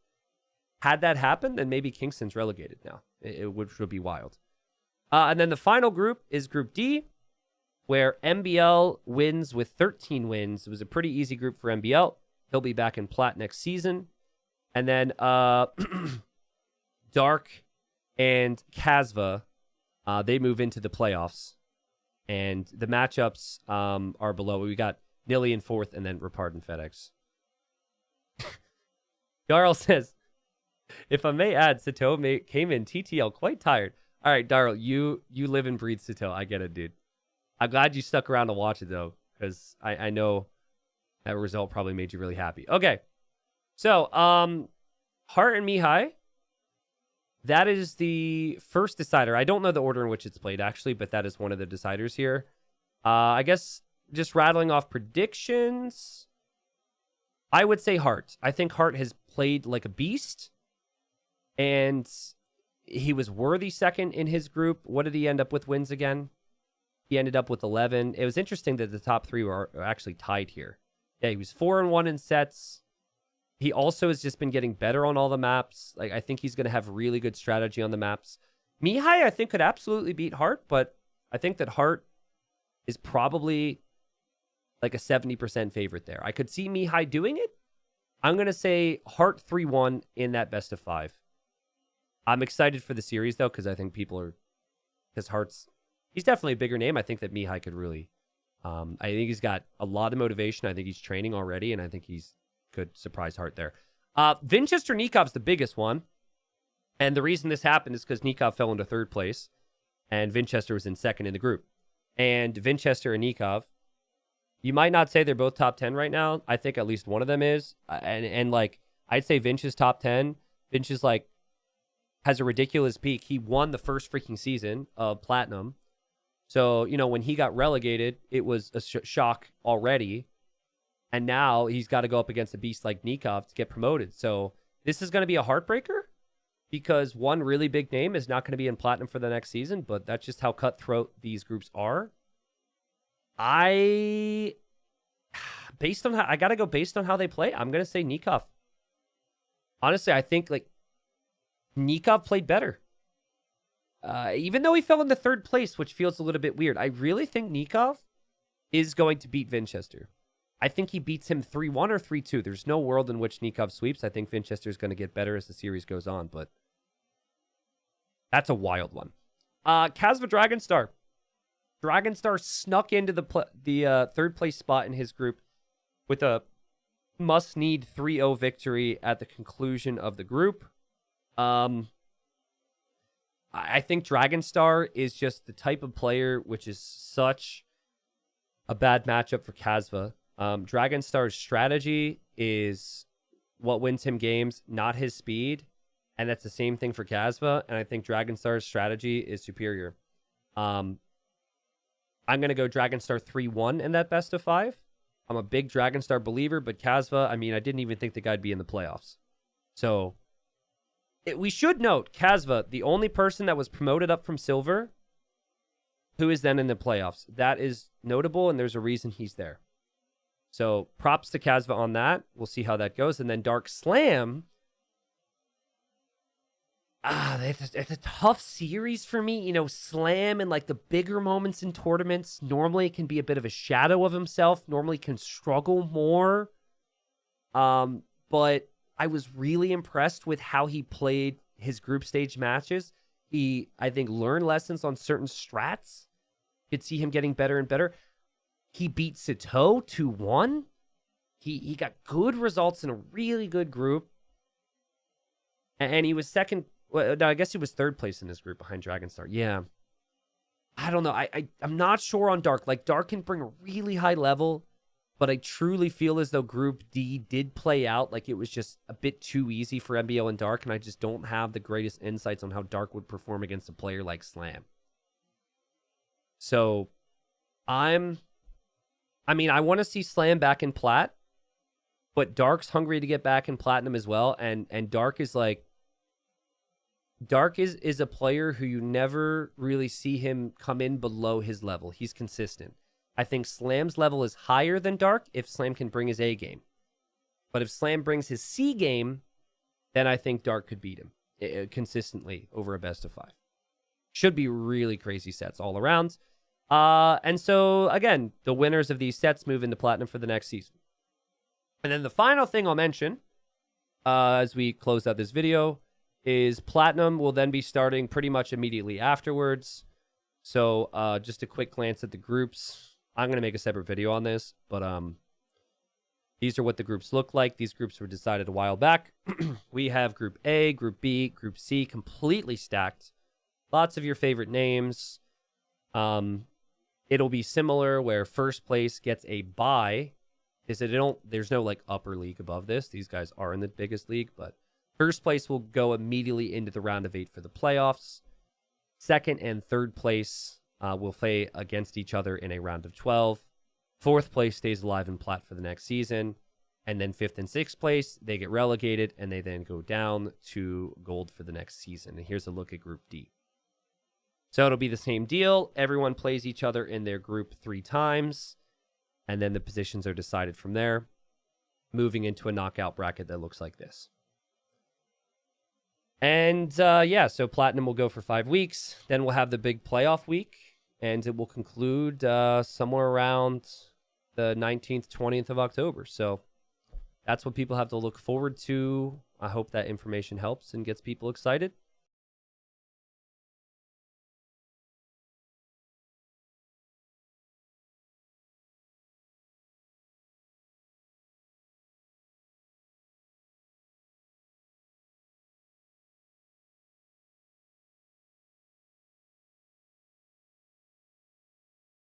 Had that happened, then maybe Kingston's relegated now, which would be wild. And then the final group is Group D, where MBL wins with 13 wins. It was a pretty easy group for MBL. He'll be back in Plat next season. And then Dark and Kasva, they move into the playoffs. And the matchups are below. We got Nilly in 4th, and then Rapard and FedEx. Darrell says, if I may add, Sitaux came in TTL quite tired. All right, Darrell, you live and breathe Sitaux. I get it, dude. I'm glad you stuck around to watch it, though, because I know that result probably made you really happy. Okay, so Hart and Mihai, that is the first decider. I don't know the order in which it's played, actually, but that is one of the deciders here. I guess just rattling off predictions, I would say Hart. I think Hart has played like a beast. And he was worthy second in his group. What did he end up with wins again? He ended up with 11. It was interesting that the top 3 were actually tied here. Yeah, he was 4-1 in sets. He also has just been getting better on all the maps. Like, I think he's going to have really good strategy on the maps. Mihai, I think, could absolutely beat Hart, but I think that Hart is probably like a 70% favorite there. I could see Mihai doing it. I'm going to say Hart 3-1 in that best of 5. I'm excited for the series, though, because I think he's definitely a bigger name. I think that Mihai could really, I think he's got a lot of motivation. I think he's training already, and I think he's could surprise Hart there. Winchester Nikov's the biggest one. And the reason this happened is because Nikov fell into 3rd place, and Winchester was in 2nd in the group. And Winchester and Nikov, you might not say they're both top 10 right now. I think at least one of them is. And like, I'd say Vinch is top 10. Vinch is like, has a ridiculous peak. He won the first freaking season of Platinum. So, you know, when he got relegated, it was a shock already. And now he's got to go up against a beast like Nikov to get promoted. So this is going to be a heartbreaker because one really big name is not going to be in Platinum for the next season, but that's just how cutthroat these groups are. I got to go based on how they play. I'm going to say Nikov. Honestly, I think like Nikov played better. Even though he fell into 3rd place, which feels a little bit weird, I really think Nikov is going to beat Winchester. I think he beats him 3-1 or 3-2. There's no world in which Nikov sweeps. I think Winchester is going to get better as the series goes on, but that's a wild one. Casva Dragonstar. Dragonstar snuck into the 3rd place spot in his group with a must-need 3-0 victory at the conclusion of the group. I think Dragonstar is just the type of player which is such a bad matchup for Casva. Dragonstar's strategy is what wins him games, not his speed. And that's the same thing for Casva. And I think Dragonstar's strategy is superior. I'm going to go Dragonstar 3-1 in that best of 5. I'm a big Dragonstar believer, but Casva, I mean, I didn't even think the guy'd be in the playoffs. So we should note, Casva, the only person that was promoted up from silver, who is then in the playoffs. That is notable, and there's a reason he's there. So props to Casva on that. We'll see how that goes. And then Dark Slam. It's a tough series for me. You know, Slam and like the bigger moments in tournaments normally can be a bit of a shadow of himself. Normally can struggle more. But I was really impressed with how he played his group stage matches. He, I think, learned lessons on certain strats. You could see him getting better and better. He beat Sitaux 2-1. He got good results in a really good group. And he was second. Well, no, I guess he was 3rd place in this group behind Dragonstar. Yeah. I don't know. I'm not sure on Dark. Like, Dark can bring a really high level, but I truly feel as though Group D did play out like it was just a bit too easy for MBO and Dark, and I just don't have the greatest insights on how Dark would perform against a player like Slam. So, I want to see Slam back in Plat, but Dark's hungry to get back in Platinum as well, and Dark is like, Dark is a player who you never really see him come in below his level. He's consistent. I think Slam's level is higher than Dark if Slam can bring his A game. But if Slam brings his C game, then I think Dark could beat him consistently over a best of 5. Should be really crazy sets all around. And so, again, the winners of these sets move into Platinum for the next season. And then the final thing I'll mention as we close out this video is Platinum will then be starting pretty much immediately afterwards. So just a quick glance at the groups. I'm going to make a separate video on this, but these are what the groups look like. These groups were decided a while back. We have Group A, Group B, Group C, completely stacked. Lots of your favorite names. It'll be similar where 1st place gets a bye. There's no like upper league above this. These guys are in the biggest league, but 1st place will go immediately into the round of 8 for the playoffs. 2nd and 3rd place will play against each other in a round of 12. 4th place stays alive in Plat for the next season. And then 5th and 6th place, they get relegated, and they then go down to gold for the next season. And here's a look at Group D. So it'll be the same deal. Everyone plays each other in their group 3 times, and then the positions are decided from there, moving into a knockout bracket that looks like this. And so Platinum will go for 5 weeks. Then we'll have the big playoff week. and it will conclude somewhere around the 19th, 20th of October. So that's what people have to look forward to. I hope that information helps and gets people excited.